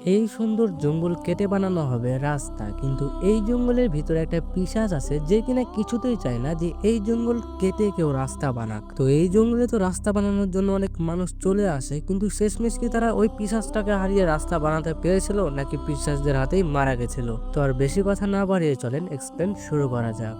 এই সুন্দর জঙ্গল কেটে বানানো হবে রাস্তা, কিন্তু এই জঙ্গলের ভিতরে একটা পিশাচ আছে যে কিনা কিছুতেই চায় না যে এই জঙ্গল কেটে কেউ রাস্তা বানাক। তো এই জঙ্গলে তো রাস্তা বানানোর জন্য অনেক মানুষ চলে আসে, কিন্তু শেষমেশ কি তারা ওই পিশাচটাকে হারিয়ে রাস্তা বানাতে পেরেছিল নাকি পিশাচদের হাতেই মারা গেছিল? তো আর বেশি কথা না বাড়িয়ে চলেন এক্সপ্লেন শুরু করা যাক।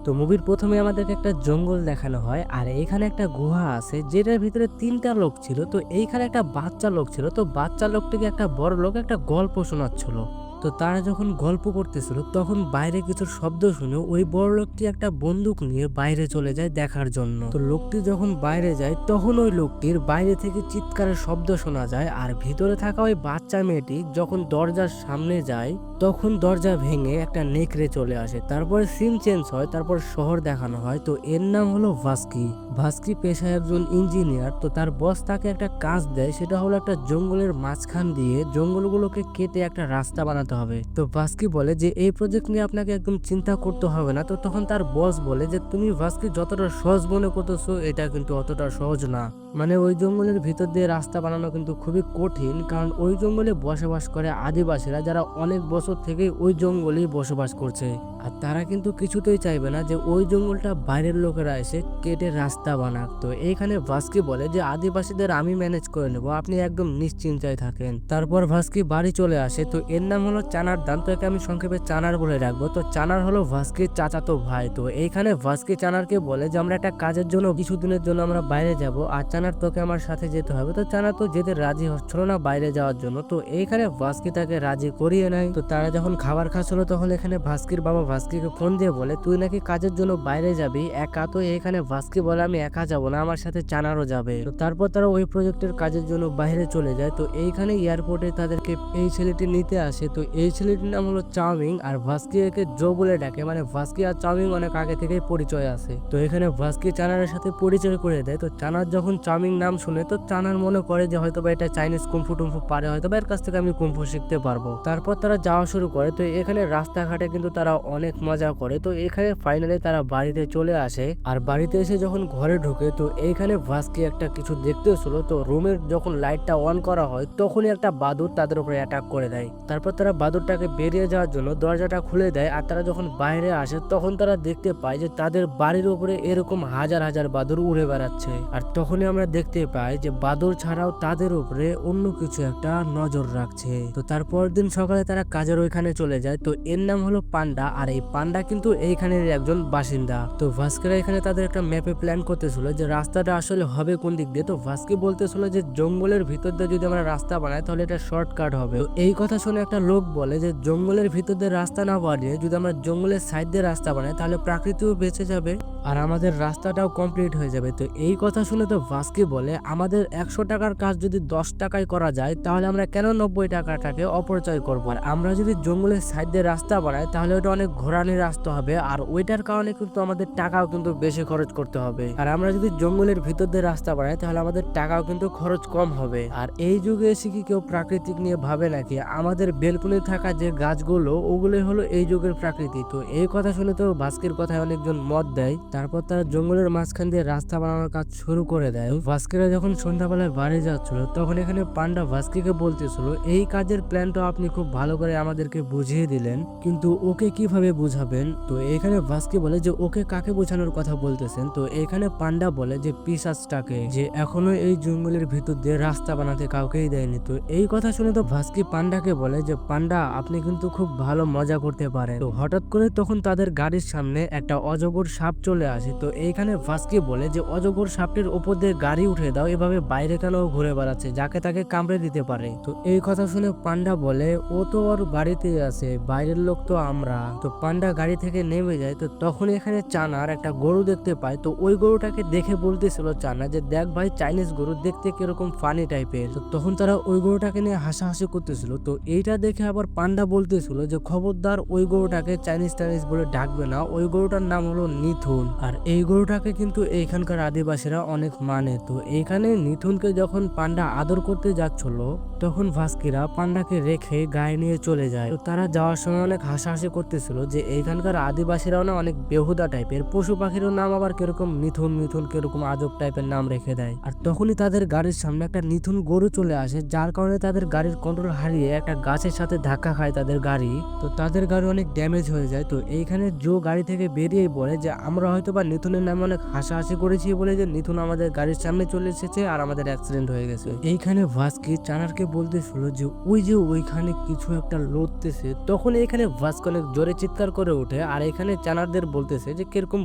তো মুভির প্রথমে আমাদেরকে একটা জঙ্গল দেখানো হয়, আর এইখানে একটা গুহা আছে যেটার ভিতরে তিনটা লোক ছিল। তো এইখানে একটা বাচ্চা লোক ছিল, তো বাচ্চা লোকটিকে একটা বড় লোক একটা গল্প শোনাচ্ছিল। তো তারা যখন গল্প করতেছিল তখন বাইরে কিছু শব্দ শুনে ওই বড় লোকটি একটা বন্দুক নিয়ে বাইরে চলে যায় দেখার জন্য। তো লোকটি যখন বাইরে যায় তখন ওই লোকটির বাইরে থেকে চিৎকারের শব্দ শোনা যায়, আর ভিতরে থাকা ওই বাচ্চা মেয়েটি যখন দরজার সামনে যায় তখন দরজা ভেঙে একটা নেকড়ে চলে আসে। তারপরে সিন চেঞ্জ হয়, তারপর শহর দেখানো হয়। তো এর নাম হলো ভাস্কি। ভাস্কি পেশায় একজন ইঞ্জিনিয়ার। তো তার বস তাকে একটা কাজ দেয়, সেটা হলো একটা জঙ্গলের মাঝখান দিয়ে জঙ্গলগুলোকে কেটে একটা রাস্তা বানাতে হবে। তো ভাস্কি বলে যে এই প্রজেক্ট নিয়ে আপনাকে একদম চিন্তা করতে হবে না। তো তখন তার বস বলে যে তুমি ভাস্কি যতটা সহজ মনে করতেছো এটা কিন্তু অতটা সহজ না। মানে ওই জঙ্গলের ভিতর দিয়ে রাস্তা বানানো কিন্তু খুবই কঠিন, কারণ ওই জঙ্গলে বসবাস করে আদিবাসীরা, যারা অনেক বছর থেকে ওই জঙ্গলেই বসবাস করছে। আর তারা কিন্তু কিছুতেই চাইবে না যে ওই জঙ্গলটা বাইরের লোকেরা এসে কেটে রাস্তা বানাক। তো এইখানে ভাস্কি বলে যে আদিবাসীদের আমি ম্যানেজ করে নেব, আপনি একদম নিশ্চিন্তায় থাকেন। তারপর ভাস্কি বাড়ি চলে আসে। তো এর নাম হলো চানার দান, তো একে আমি সংক্ষেপে চানার বলে রাখবো। তো চানার হলো ভাস্কির চাচাতো ভাই। তো এইখানে ভাস্কি চানারকে বলে যে আমরা একটা কাজের জন্য কিছুদিনের জন্য আমরা বাইরে যাব, আর চানার তোকে আমার সাথে যেতে হবে। তো চানার তো যেতে রাজি হচ্ছিল না বাইরে যাওয়ার জন্য। তো এইখানে ভাস্কি তাকে রাজি করিয়ে নেয়। তো তারা যখন খাবার খাচ্ছিল তখন এখানে ভাস্কির বাবা ভাস্কিকে ফোন দিয়ে বলে তুই নাকি কাজের জন্য বাইরে যাবি একা। তো এখানে ভাস্কি বলে আমি একা যাব না, আমার সাথে চানারও যাবে। তো তারপর তারা ওই প্রজেক্টের কাজের জন্য বাইরে চলে যায়। তো এইখানে এয়ারপোর্টে তাদেরকে এই ছেলেটি নিতে আসে। তো এই ছেলেটির নাম হলো চাউমিং, আর ভাস্কি একে জো বলে ডাকে। মানে ভাস্কি আর চাউমিং অনেক আগে থেকেই পরিচয় আছে। তো এখানে ভাস্কি চানারের সাথে পরিচয় করে দেয়। তো চানার যখন চাউমিং নাম শুনে তো চানার মনে করে যে হয়তো বা এটা চাইনিজ কুমফু টুমফু পারে, হয়তো বা এর কাছ থেকে আমি কুমফু শিখতে পারবো। তারপর তারা যাওয়া শুরু করে। তো এখানে রাস্তাঘাটে কিন্তু তারা অনেক মজা করে। তো এখানে ফাইনালি তারা বাড়িতে চলে আসে, আর বাড়িতে এসে যখন ঘরে ঢুকে তো এইখানে ভাস্কি একটা কিছু দেখতেছিল। তো রুমের যখন লাইটটা অন করা হয় তখনই একটা বাদুড় তাদের উপরে অ্যাটাক করে দেয়। তারপর তারা বাদুড়টাকে বেরিয়ে যাওয়ার জন্য দরজাটা খুলে দেয়, আর তারা যখন বাইরে আসে তখন তারা দেখতে পায় যে তাদের বাড়ির উপরে এরকম হাজার হাজার বাদুড় উড়ে বেড়াচ্ছে। আর তখনই আমরা দেখতে পাই যে বাদুড় ছাড়াও তাদের উপরে অন্য কিছু একটা নজর রাখছে। তো তারপর দিন সকালে তারা কাজের ওইখানে চলে যায়। তো এর নাম হলো পান্ডা, আর এই পান্ডা কিন্তু এইখানের একজন বাসিন্দা। তো ভাস্কিরা এখানে তাদের একটা ম্যাপে প্ল্যান করতেছিল যে রাস্তাটা আসলে হবে কোন দিক দিয়ে। তো ভাস্কি বলতেছিল যে জঙ্গলের ভিতর দিয়ে যদি আমরা রাস্তা বানাই তাহলে এটা শর্টকাট হবে। তো এই কথা শুনে একটা লোক বলে যে জঙ্গলের ভিতর দিয়ে রাস্তা না বানিয়ে যদি আমরা জঙ্গলের সাইড দিয়ে রাস্তা বানাই তাহলে প্রাকৃতিও বেঁচে যাবে আর আমাদের রাস্তাটাও কমপ্লিট হয়ে যাবে। তো এই কথা শুনে তো ভাস্কি বলে আমাদের 100 টাকার কাজ যদি 10 টাকায় করা যায় তাহলে আমরা কেন 90 টাকাটাকে অপচয় করবো। আর আমরা যদি জঙ্গলের সাইড দিয়ে রাস্তা বানাই তাহলে ওটা অনেক ঘোরানি রাস্তা হবে, আর ওইটার কারণে কিন্তু আমাদের টাকাও কিন্তু বেশি খরচ করতে হবে। আর আমরা যদি জঙ্গলের ভিতর দিয়ে রাস্তা বানাই তাহলে আমাদের টাকাও কিন্তু খরচ কম হবে। আর এই যুগে এসে কি কেউ প্রাকৃতিক নিয়ে ভাবে নাকি? আমাদের বেলকুনি থাকা যে গাছগুলো ওগুলোই হলো এই যুগের প্রাকৃতি। তো এই কথা শুনে তো ভাস্কির কথায় অনেকজন মত দেয়। তারপর তারা জঙ্গলের মাঝখান দিয়ে রাস্তা বানানোর কাজ শুরু করে দেয়। ভাস্কিরা যখন সন্ধ্যাবেলায় বাড়ি যাচ্ছিল তখন এখানে পান্ডা ভাস্কিকে বলতেছিল এই কাজের প্ল্যানটা আপনি খুব ভালো করে আমাদেরকে বুঝিয়ে দিলেন, কিন্তু ওকে কিভাবে বুঝাবেন? তো এখানে ভাস্কি বলে যে ওকে কাকে বোঝানোর কথা বলতেছেন? তো এখানে পান্ডা বলে যে পিশাচটাকে, যে এখনো এই জঙ্গলের ভিতর দিয়ে রাস্তা বানাতে কাউকেই দেয়নি। তো এই কথা শুনে তো ভাস্কি পান্ডাকে বলে যে পান্ডা আপনি কিন্তু খুব ভালো মজা করতে পারেন। তো হঠাৎ করে তখন তাদের গাড়ির সামনে একটা অজগর সাপ চলে আসে। তো এইখানে ভাস্কি বলে যে অজগর সাপটির উপর দিয়ে গাড়ি উঠে দাও, এভাবে বাইরে কেন ঘুরে বেড়াচ্ছে, যাকে তাকে কামড়ে দিতে পারে। তো এই কথা শুনে পান্ডা বলে ও তো ওর বাড়িতেই আছে, বাইরের লোক তো আমরা। তো পান্ডা গাড়ি থেকে নেমে যায়। তো তখন এখানে চানার একটা গরু দেখতে পায়। তো ওই গরুটাকে দেখে বলতেছিল চানা যে দেখ ভাই চাইনিজ গরু দেখতে কিরকম ফানি টাইপের। তো তখন তারা ওই গরুটাকে নিয়ে হাসাহাসি করতেছিল। তো এইটা দেখে আবার পান্ডা বলতেছিল যে খবরদার ওই গরুটাকে চাইনিজ টাইনিজ বলে ডাকবে না, ওই গরুটার নাম হলো নিথুন। আর এই গরুটাকে কিন্তু এইখানকার আদিবাসীরা অনেক মানে। তো এইখানে নিথুনকে যখন পান্ডা আদর করতে যাচ্ছিল তখন ভাস্কিরা পান্ডাকে রেখে গায়ে নিয়ে চলে যায়। তো তারা যাওয়ার সময় অনেক হাসাহাসি করতেছিল যে এইখানকার আদিবাসীরাও না অনেক বেহুদা টাইপের, পশু পাখিরও নাম আবার কিরকম মিথুন মিথুন কিরকম আজব টাইপের নাম রেখে দেয়। আর তখনই তাদের গাড়ির সামনে একটা নিথুন গরু চলে আসে, যার কারণে তাদের গাড়ির কন্ট্রোল হারিয়ে একটা গাছের সাথে ধাক্কা খায় তাদের গাড়ি। তো তাদের গাড়ি অনেক ড্যামেজ হয়ে যায়। তো এইখানে জো গাড়ি থেকে বেরিয়ে বলে যে আমরা হয়তো বা নিথুনের নামে অনেক হাসাহাসি করেছি বলে যে নিথুন আমাদের গাড়ির সামনে চলে এসেছে আর আমাদের অ্যাক্সিডেন্ট হয়ে গেছে। এইখানে ভাস্কি চানারকে বলতেছিল যে ওইখানে কিছু একটা লড়তেছে। তখন এখানে ভাস্কি অনেক জোরে চিৎকার করে ওঠে আর এখানে চানারদের বলতেছে যে কিরকম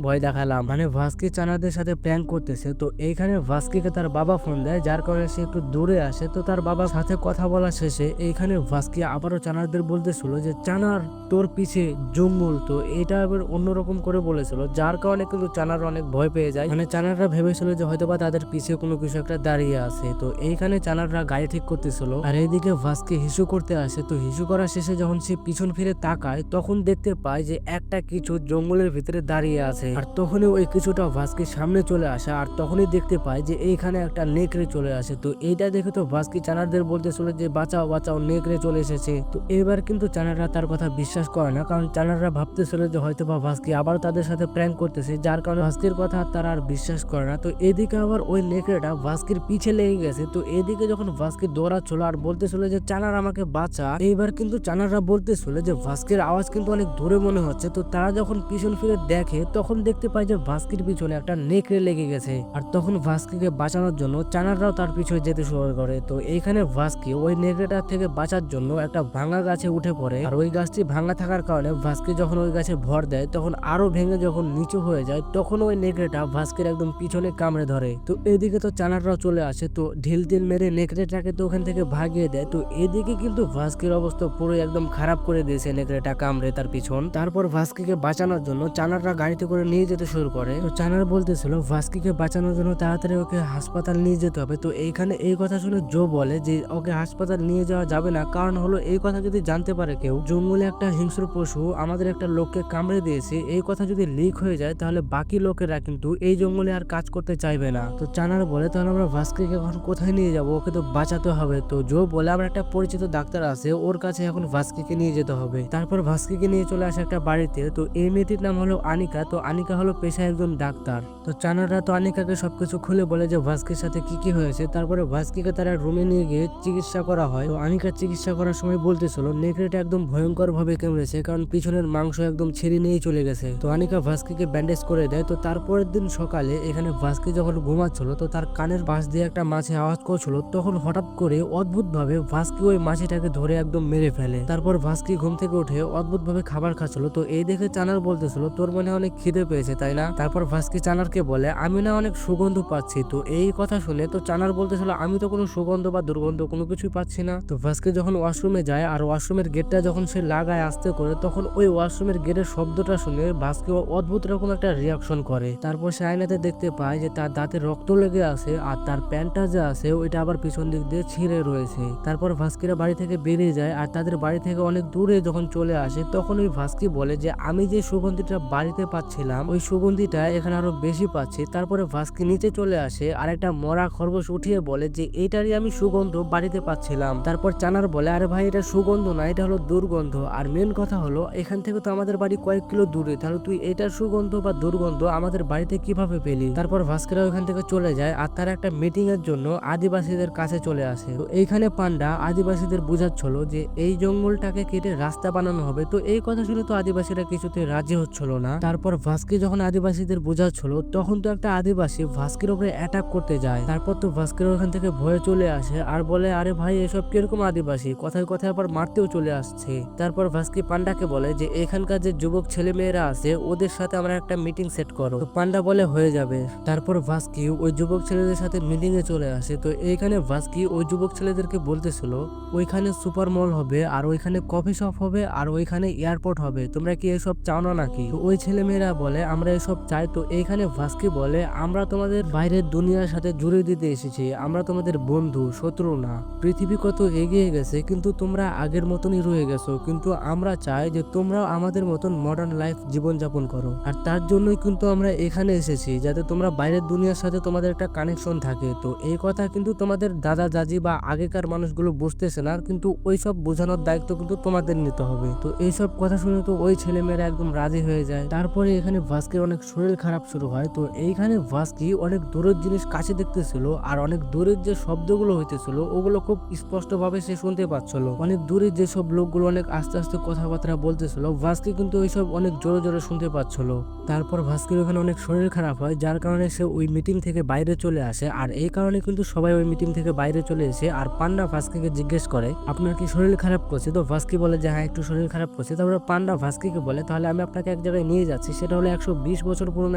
ভয় দেখালাম, মানে ভাস্কি চানারদের সাথে প্র্যাঙ্ক করতেছে। তো এইখানে ভাস্কিকে তার বাবা ফোন দেয়, যার কারণে সে একটু দূরে আসে। তো তার বাবার সাথে কথা বলা শেষে এইখানে ভাস্কি আবারও চানারদের বলতেছিল যে চানার তোর পিছে জঙ্গল। তো এটা আবার অন্যরকম করে বলেছিল, যার কারণে কিন্তু চানার অনেক ভয় পেয়ে যায়। মানে চানাররা ভেবেছিল যে হয়তোবা তাদের পিছে কোনো কিছু একটা দাঁড়িয়ে আছে। তো এইখানে চানাররা গাড়ি ঠিক করতেছিল আর এইদিকে ভাস্কি হিসু করতে আসে। তো হিসু করার শেষে যখন সে পিছন ফিরে তাকায় তখন দেখতে পায় যে একটা কিছু জঙ্গলের ভিতরে দাঁড়িয়ে আছে। আর তখনই ওই কিছুটা ভাস্কির সামনে চলে আসে আর তখনই দেখতে পায় যে এইখানে একটা নেকড়ে চলে আসে। তো এইটা দেখে তো ভাস্কি চানারদের বলতেছিল যে বাঁচাও বাঁচাও, নেকড়ে চলে এসেছে। তো এবার কিন্তু চানাররা তার কথা বিশ্বাস করে না, কারণ চানাররা ভাবতেছিল যে হয়তো বা ভাস্কি আবার তাদের সাথে প্র্যাঙ্ক করতেছে, যার কারণে ভাস্কির কথা তারা আর বিশ্বাস করে না। তো এদিকে আবার ওই নেকড়েটা ভাস্কির পিছে লেগে গেছে। তো এদিকে যখন ভাস্কি দৌড়াচ্ছিল আর বলতেছিল যে চানার আমাকে বাঁচা, এইবার কিন্তু চানাররা বলতেছিল যে ভাস্কির আওয়াজ কিন্তু অনেক দূরে মনে হচ্ছে। তো তারা যখন পিছন ফিরে দেখে তখন দেখতে পায় যে ভাস্কির পিছনে একটা নেকড়ে লেগে গেছে। আর তখন ভাস্কিকে বাঁচানোর জন্য চানাররাও তার পিছনে যেতে শুরু করে। তো এইখানে ভাস্কি ওই নেকড়েটা থেকে বাঁচার জন্য একটা ভাঙা গাছে উঠে পড়ে আর ওই গাছটি ভাঙা থাকার কারণে ভাস্কি যখন ওই গাছে ভর দেয় তখন আরো ভেঙে যখন নিচু হয়ে যায় তখন ওই নেকড়েটা ভাস্কির একদম পিছনে কামড়ে ধরে। তো এদিকে তো চানাররাও চলে আসে, তো ঢিল ঢিল মেরে নেকড়েটাকে তো ওখান থেকে ভাগিয়ে দেয়। তো এদিকে কিন্তু ভাস্কির অবস্থা পুরো একদম খারাপ করে দিয়েছে নেকড়েটা কামড়ে তার পিছন। তারপর ভাস্কিকে বাঁচানোর জন্য চানাররা গাড়িতে করে নিয়ে যেতে শুরু করে। তো চানার বলতেছিল ভাস্কিকে বাঁচানোর জন্য তাড়াতাড়ি ওকে হাসপাতাল নিয়ে যেতে হবে। তো এইখানে এই কথা শুনে জো বলে যে ওকে হাসপাতাল নিয়ে যাওয়া যাবে না, কারণ হলো এই কথা যদি জানতে পারে কেউ জঙ্গলে একটা হিংস্র পশু আমাদের একটা লোককে কামড়ে দিয়েছে, এই কথা যদি লিক হয়ে যায় তাহলে বাকি লোকেরা কিন্তু এই জঙ্গলে আর কাজ করতে চাইবে না। তো চানার বলে তাহলে আমরা ভাস্কিকে এখন কোথায় নিয়ে যাব, ওকে তো বাঁচাতে হবে। তো জো বলে আমার একটা পরিচিত ডাক্তার আছে, ওর কাছে এখন ভাস্কিকে নিয়ে যেতে হবে। তারপর ভাস্কিকে নিয়ে চলে আসে একটা বাড়িতে। তো এই মেয়েটির নাম হলো আনিকা। তো আনিকা হলো পেশায় একজন ডাক্তার। তো চানাররা তো আনিকাকে সবকিছু খুলে বলে যে ভাস্কির সাথে কি কি হয়েছে। তারপরে ভাস্কিকে তারা রুমে নিয়ে গিয়ে চিকিৎসা করা হয়। তো আনিকার চিকিৎসা করার সময় বলতেছিল নেকড়েটা একদম ভয়ঙ্কর ভাবে কামড়েছে, কারণ পিছনের মাংস একদম ছিঁড়ে নিয়ে চলে গেছে। তো আনিকা ভাস্কিকে ব্যান্ডেজ করে দেয়। তো তারপরের দিন সকালে এখানে ভাস্কি যখন ঘুমাচ্ছিল তো তার কানের পাশ দিয়ে একটা মাছি আওয়াজ করছিল, তখন হঠাৎ করে অদ্ভুত ভাবে ভাস্কি ওই মাছিটাকে ধরে একদম মেরে ফেলে। তারপর ভাস্কি ঘুম থেকে উঠে অদ্ভুত ভাবে খাবার খাচ্ছিল। তো এই দেখে চানার বলতেছিল তোর মনে অনেক খিদে পেয়েছে তাই না। তারপর ভাস্কি চানারকে বলে আমি না অনেক সুগন্ধ পাচ্ছি। তো এই কথা শুনে তো চানার বলতেছিল আমি তো কোনো সুগন্ধ বা দুর্গন্ধ কোনো কিছুই পাচ্ছি না। তো ভাস্কি যখন ওয়াশরুমে যায় আর ওয়াশরুমের গেটটা যখন সে লাগায় আস্তে করে, তখন ওই ওয়াশরুমের গেটের শব্দটা শুনে ভাস্কি অদ্ভুত রকম একটা রিয়াকশন করে। তারপর সে আয়নাতে দেখতে পায় যে তার দাঁতে রক্ত লেগে আছে আর তার প্যান্টটা যে আছে ওইটা আবার পিছন দিক দিয়ে ছিঁড়ে রয়েছে। তারপর ভাস্কিরা বাড়ি থেকে বেরিয়ে যায় আর তাদের বাড়ি থেকে অনেক দূরে যখন চলে আসে তখন ওই ভাস্কি বলে যে আমি যে সুগন্ধিটা বাড়িতে পাচ্ছিলাম ওই সুগন্ধিটা এখানে আরো বেশি পাচ্ছি। তারপরে ভাস্কি নিচে চলে আসে আর একটা মরা খরগোশ উঠিয়ে বলে যে এইটারই আমি সুগন্ধ বাড়িতে পাচ্ছিলাম। তারপর চানার বলে আরে ভাই এটা সুগন্ধ না, এটা হলো দুর্গন্ধ। আর মেন কথা হলো এখান থেকে তো আমাদের বাড়ি কয়েক কিলো দূরে, তাহলে তুই এটার সুগন্ধ বা দুর্গন্ধ আমাদের বাড়িতে কিভাবে পেলি। তারপর ভাস্কিরা ওইখান থেকে চলে যায় আর তারা একটা মিটিং এর জন্য আদিবাসীদের কাছে চলে আসে। তো এইখানে পান্ডা আদিবাসীদের বুঝাচ্ছিল যে এই জঙ্গলটাকে কেটে রাস্তা বানানো হবে। তো এই কথা শুনে তো আদিবাসীরা কিছুতে রাজি হচ্ছিল না। তারপর ভাস্কি যখন আদিবাসীদের বুঝাচ্ছিল তখন তো একটা আদিবাসী ভাস্কির উপরে অ্যাটাক করতে যায়। তারপর তো ভাস্কির ওখান থেকে ভয়ে চলে আসে আর বলে আরে ভাই এসব কিরকম আদিবাসী, কথায় কথায় আবার মারতেও চলে আসছে। তারপর ভাস্কি পান্ডাকে বলে যে এখানকার যে যুবক ছেলে মেয়েরা আছে ওদের সাথে আমরা একটা মিটিং সেট করো। তো পান্ডা বলে হয়ে যাবে। তারপর ভাস্কি ওই যুবক ছেলেদের সাথে মিটিং এ চলে আসে। তো এইখানে ভাস্কি ওই যুবক ছেলেদেরকে বলতেছিল ওইখানে সুপার মল হবে আর ওইখানে কফি শপ হবে আর ওইখানে এয়ারপোর্ট হবে, তোমরা কি এসব চাও না নাকি। তো ওই ছেলে মেয়েরা বলে আমরা এসব চাই। তো এইখানে ভাস্কি বলে আমরা তোমাদের বাইরের দুনিয়ার সাথে জুড়ে দিতে এসেছি, আমরা তোমাদের বন্ধু শত্রু না। পৃথিবী কত এগিয়ে গেছে কিন্তু তোমরা আগের মতনই রয়ে গেছো, কিন্তু আমরা চাই যে তোমরাও আমাদের মতন মডার্ন লাইফ জীবনযাপন করো। আর তার জন্যই কিন্তু আমরা এখানে এসেছি, যাতে তোমরা বাইরের দুনিয়ার সাথে তোমাদের তোমাদের একটা কানেকশন থাকে। তো এই কথা কিন্তু তোমাদের দাদা দাদি বা আগেকার মানুষগুলো বুঝতেছে না, কিন্তু ওইসব বোঝানোর দায়িত্ব কিন্তু তোমাদের নিতে হবে। তো এইসব কথা শুনে তো ওই ছেলেমেয়েরা একদম রাজি হয়ে যায়। তারপরে এখানে ভাস্কির অনেক শরীর খারাপ শুরু হয়। তো এইখানে ভাস্কি অনেক দূরের জিনিস কাছে দেখতেছিল, আর অনেক দূরের যে শব্দগুলো হইতেছিল ওগুলো খুব স্পষ্ট ভাবে সে শুনতে পাচ্ছিল। অনেক দূরে যেসব লোকগুলো অনেক আস্তে আস্তে কথাবার্তা বলতেছিল, ভাস্কি কিন্তু ওইসব অনেক জোরে জোরে শুনতে পাচ্ছিল। তারপর ভাস্কির ওখানে অনেক শরীর খারাপ হয়, যার কারণে সে ওই মিটিং থেকে বাইরে চলে আসে। আর এই কারণে কিন্তু সবাই ওই মিটিং থেকে বাইরে চলে এসে আর পান্ডা ভাস্কিকে জিজ্ঞেস করে আপনার কি শরীর খারাপ করছে? তো ভাস্কি বলে যে হ্যাঁ একটু শরীর খারাপ করছে। তারপরে পান্ডা ভাস্কিকে বলে তাহলে আমি আপনাকে এক জায়গায় নিয়ে যাচ্ছি, সেটা হলো 120 বছর পুরনো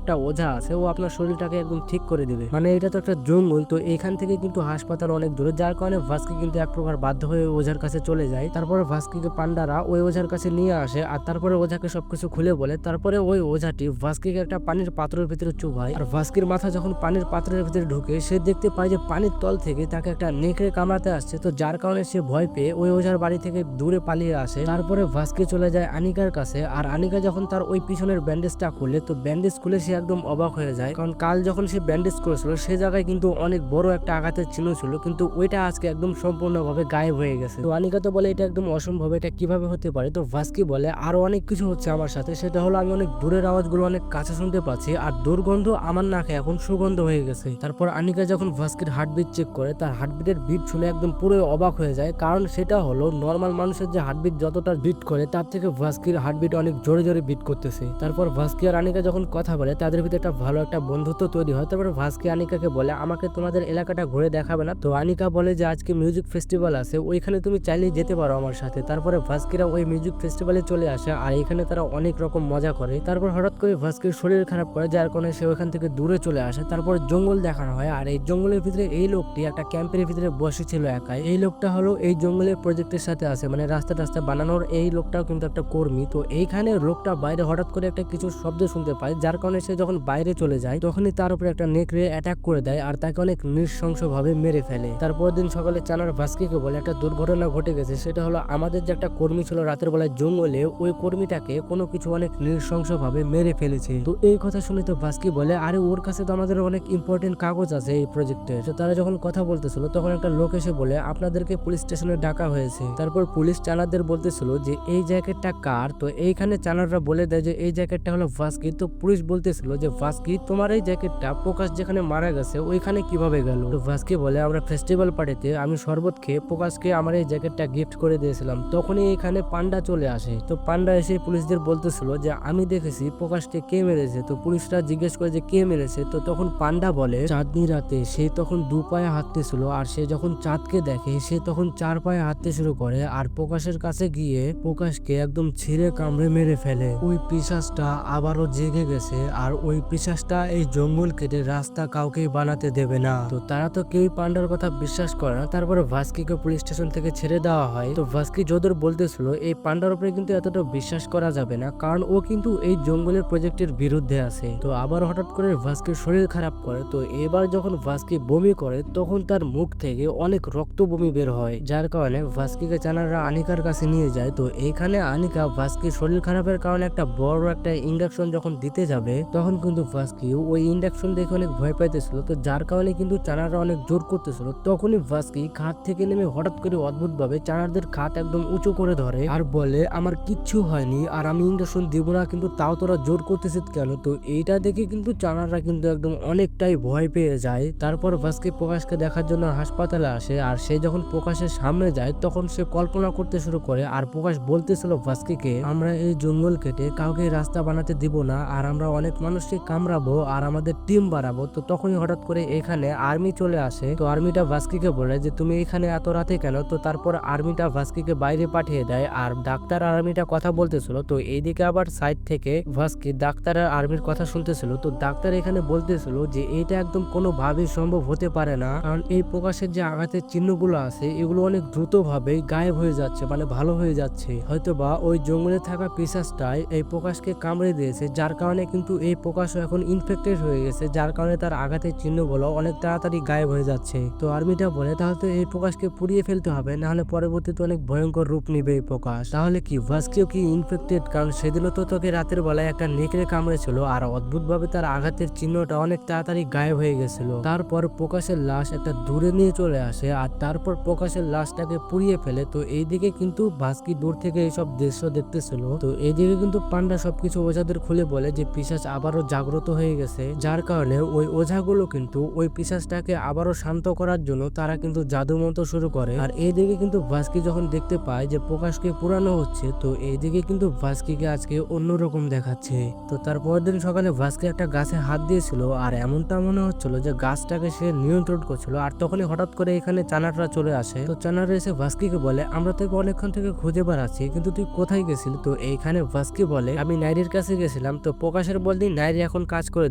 একটা ওঝা আছে, ও আপনার শরীরটাকে একদম ঠিক করে দিবে। মানে এটা তো একটা জঙ্গল, তো এখান থেকে কিন্তু হাসপাতাল অনেক দূরে, যার কারণে ভাস্কি কিন্তু এক প্রকার বাধ্য হয়ে ওঝার কাছে চলে যায়। তারপরে ভাস্কিকে পান্ডারা ওই ওঝার কাছে নিয়ে আসে আর তারপরে ওঝাকে সবকিছু খুলে বলে। তারপরে ওই ওঝাটি ভাস্কিকে একটা পানির পাত্রের ভিতরে চুবায়, আর ভাস্কির মাথা যখন পানির পাত্রের ভিতরে ঢুকে সে দেখতে পায় যে পানির তল থেকে তাকে একটা নেকড়ে কামড়াতে আসছে। তো যার কারণে সে ভয় পেয়ে ওই ওঝার বাড়ি থেকে দূরে পালিয়ে আসে। তারপরে ভাস্কি চলে যায় আনিকার কাছে, আর আনিকা যখন তার ওই পিছনের ব্যান্ডেজটা খুলে, তো ব্যান্ডেজ খুলে সে একদম অবাক হয়ে যায়, কারণ কাল যখন সে ব্যান্ডেজ করেছিল সে জায়গায় কিন্তু অনেক বড় একটা আঘাতের চিহ্ন ছিল, কিন্তু ওইটা আজকে একদম সম্পূর্ণভাবে গায়েব হয়ে গেছে। তো আনিকা তো বলে এটা একদম অসম্ভব, এটা কিভাবে হতে পারে? তো ভাস্কি বলে আরো অনেক কিছু হচ্ছে আমার সাথে, সেটা হলো আমি অনেক দূরের আওয়াজগুলো অনেক কাছে শুনতে পাচ্ছি, আর দুর্গন্ধ আমার নাকে এখন সুগন্ধ হয়ে গেছে। তারপর আনিকা যখন ভাস্কির হার্টবিট চেক করে, তার হার্টবিটের বিট শুনে একদম পুরো অবাক হয়ে যায়, কারণ সেটা হলো নর্মাল মানুষের যে হার্টবিট যতটা বিট করে তার থেকে ভাস্কির হার্টবিট অনেক জোরে জোরে বিট করতেছে। তারপর ভাস্কি আর আনিকা যখন কথা বলে তাদের ভিতরে একটা ভালো একটা বন্ধুত্ব তৈরি হয়। তারপর ভাস্কি আনিকাকে বলে আমাকে তোমাদের এলাকাটা ঘুরে দেখাবে না? তো আনিকা বলে যে আজকে মিউজিক ফেস্টিভ্যাল আছে, ওইখানে তুমি চাইলেই যেতে পারো আমার সাথে। তারপরে ভাস্কিরা ওই মিউজিক ফেস্টিভ্যালে চলে আসে, আর এখানে তারা অনেক রকম মজা করে। তারপর হঠাৎ করে ভাস্কির শরীর খারাপ করে, যার কারণে সে ওখান থেকে দূরে চলে আসে। তারপর জঙ্গল দেখানো হয়, আর এই জঙ্গলের ভিতরে এই লোকটি একটা ক্যাম্পের ভিতরে বসেছিল একাই। এই লোকটা হলো এই জঙ্গলের প্রজেক্টের সাথে আছে, মানে রাস্তা টাস্তা বানানোর এই লোকটাও কিন্তু একটা কর্মী। তো এইখানে লোকটা বাইরে হঠাৎ করে একটা কিছু শব্দ শুনতে পায়, যার কারণে সে যখন বাইরে চলে যায় তখনই তার উপরে একটা নেকড়ে অ্যাটাক করে দেয় আর তাকে অনেক নৃশংসভাবে মেরে ফেলে। তারপর দিন সকালে চানার ভাস্কিকে বলে একটা দুর্ঘটনা ঘটে গেছে, সেটা হলো আমাদের যে একটা কর্মী ছিল রাতের বেলায় জঙ্গলে, ওই কর্মীটাকে কোনো কিছু অনেক নৃশংসভাবে মেরে ফেলেছে। তো এই কথা শুনে তো ভাস্কি বলে আরে ওর কাছে তো আমাদের অনেক ইম্পর্টেন্ট কাগজ আছে এই প্রজেক্টে। তো তারা যখন কথা বলতেছিল তখন একটা লোক এসে বলে আপনাদেরকে পুলিশ স্টেশনে ডাকা হয়েছে। তারপর পুলিশ চানারদের বলতেছিল যে এই জ্যাকেটটা কার? তো এইখানে চানাররা বলে দেয় যে এই জ্যাকেটটা হলো ভাস্কি। তো পুলিশ বলতেছিল যে ভাস্কি তোমার এই জ্যাকেটটা প্রকাশ যেখানে মারা গেছে ওইখানে কিভাবে গেল? তো ভাস্কি বলে আমরা ফেস্টিভ্যাল পার্টিতে আমি শরবত খেয়ে প্রকাশকে আমার এই জ্যাকেটটা গিফট করে দিয়েছিলাম, তখনই এখানে পান্ডা চলে আসে। তো পান্ডা এসে পুলিশদের বলতেছিল যে আমি দেখেছি প্রকাশকে কে মেরেছে। তো পুলিশরা জিজ্ঞেস করে যে কে মেরেছে, তো তখন পান্ডা বলে চাঁদনি রাতে সে তখন দু পায়ে হাঁটতেছিল, আর সে যখন চাঁদকে দেখে সে তখন 4 পায়ে হাঁটতে শুরু করে, আর প্রকাশের কাছে গিয়ে প্রকাশকে একদম ছিঁড়ে কামড়ে মেরে ফেলে। ওই পিশাচটা আবারও জেগে গেছে, আর ওই পিশাচটা এই জঙ্গল কেটে রাস্তা কাউকেই বানাতে দেবে না। তো তারা তো কেউই পান্ডার কথা বিশ্বাস করে না। তারপরে ভাস্কিকে পুলিশ স্টেশন থেকে ছেড়ে দেওয়া হয়। তো ভাস্কি যদুর বলতেছিল এই পান্ডার উপরে কিন্তু এতটা বিশ্বাস করা যাবে না, কারণ ও কিন্তু এই জঙ্গলের প্রজেক্টের বিরুদ্ধে আছে। তো আবার হঠাৎ করে ভাস্কির শরীর খারাপ করে, তো এবার যখন ভাস্কি বমি করে তখন তার মুখ থেকে অনেক রক্ত বমি বের হয়, যার কারণে ভাস্কিকে চানাররা আনিকার কাছে নিয়ে যায়। তো এইখানে আনিকা ভাস্কির শরীর খারাপের কারণে একটা বড় একটা ইঞ্জেকশন যখন দিতে যাবে তখন কিন্তু ভাস্কি ওই ইঞ্জেকশন দেখে অনেক ভয় পাইতেছিল, তো যার কারণে কিন্তু চানাররা অনেক জোর করতেছিল। তখনই ভাস্কি খাট থেকে নেমে হঠাৎ করে অদ্ভুত ভাবে চানারদের খাট একদম উঁচু করে ধরে আর বলে আমার কিচ্ছু হয়নি, আর আমি ইঞ্জেকশন দিব না, কিন্তু তাও তোরা জোর করতেছিস কেন? তো এইটা দেখে কিন্তু চানাররা কিন্তু একদম অনেকটাই ভয় পেয়ে যায়। তারপর ভাস্কি প্রকাশকে দেখার জন্য হাসপাতালে আসে, আর সে যখন প্রকাশের সামনে যায় তখন সে কল্পনা করতে শুরু করে, আর প্রকাশ বলতেছিল ভাস্কিকে আমরা এই জঙ্গল কেটে কাউকে রাস্তা বানাতে দিব না, আর আমরা অনেক মানুষকে কামড়াবো আর আমাদের টিম বাড়াবো। তো তখনই হঠাৎ করে এখানে আর্মি চলে আসে। তো আর্মিটা ভাস্কিকে বলে যে তুমি এখানে এত রাতে কেন? তো তারপর আর্মিটা ভাস্কিকে বাইরে পাঠিয়ে দেয়, আর ডাক্তার আর্মিটা কথা বলতেছিল। তো এইদিকে আবার সাইড থেকে ভাস্কি ডাক্তার আর আর্মির কথা শুনতেছিল। তো ডাক্তার এখানে বলতেছিল যে এটা একদম কোনোভাবেই সম্ভব হতে পারে না, কারণ এই প্রকাশের যে আঘাতের চিহ্নগুলো আছে এগুলো অনেক দ্রুত ভাবে গায়েব হয়ে যাচ্ছে, মানে ভালো হয়ে যাচ্ছে। হয়তোবা ওই জঙ্গলে থাকা পিশাচটাই এই প্রকাশকে কামড়ে দিয়েছে, যার কারণে কিন্তু এই প্রকাশও এখন ইনফেক্টেড হয়ে গেছে, যার কারণে তার আঘাতের চিহ্নগুলো অনেক তাড়াতাড়ি গায়েব হয়ে যাচ্ছে। তো আর্মিটা বলে তাহলে তো এই প্রকাশকে পুড়িয়ে ফেলতে হবে, নাহলে পরবর্তীতে অনেক ভয়ঙ্কর রূপ নিবে এই প্রকাশ। তাহলে কি ভাস্কিও কি ইনফেক্টেড? কারণ সেদিনও তো তোকে রাতের বেলায় একটা নেকড়ে কামড়েছিল, আর অদ্ভুত ভাবে তার আঘাতের চিহ্নটা অনেক তাড়াতাড়ি তাড়াতাড়ি গায়েব হয়ে গেছিল। তারপর প্রকাশের লাশ একটা দূরে নিয়ে চলে আসে আর তারপর প্রকাশের লাশটাকে পুড়িয়ে ফেলে। তো এইদিকে কিন্তু ভাস্কি দূর থেকে এইসব দৃশ্য দেখতেছিল। তো এইদিকে কিন্তু পান্ডা সবকিছু ওঝাদের খুলে বলে যে পিশাচ আবারও জাগ্রত হয়ে গেছে, যার কারণে ওই ওঝাগুলো কিন্তু ওই পিশাচটাকে আবারও শান্ত করার জন্য তারা কিন্তু জাদু মন্ত্র শুরু করে। আর এইদিকে কিন্তু ভাস্কি যখন দেখতে পায় যে প্রকাশকে পুরানো হচ্ছে, তো এইদিকে কিন্তু ভাস্কিকে আজকে অন্যরকম দেখাচ্ছে। তো তার পরের দিন সকালে ভাস্কি একটা গাছে হাত দিয়েছিল আর এমনটা মনে হচ্ছিল যে গাছটাকে সে নিয়ন্ত্রণ করছিল। আর তখনই হঠাৎ করে এখানে চানাররা চলে আসে। তো চানাররা এসে ভাস্কিকে বলে আমরা তোকে অনেকক্ষণ থেকে খুঁজে বেড়াচ্ছি, কিন্তু তুই কোথায় গেছিলি? তো এইখানে ভাস্কি বলে আমি নাইরির কাছে গেছিলাম। তো প্রকাশের বললি নাইরি এখন কাজ করে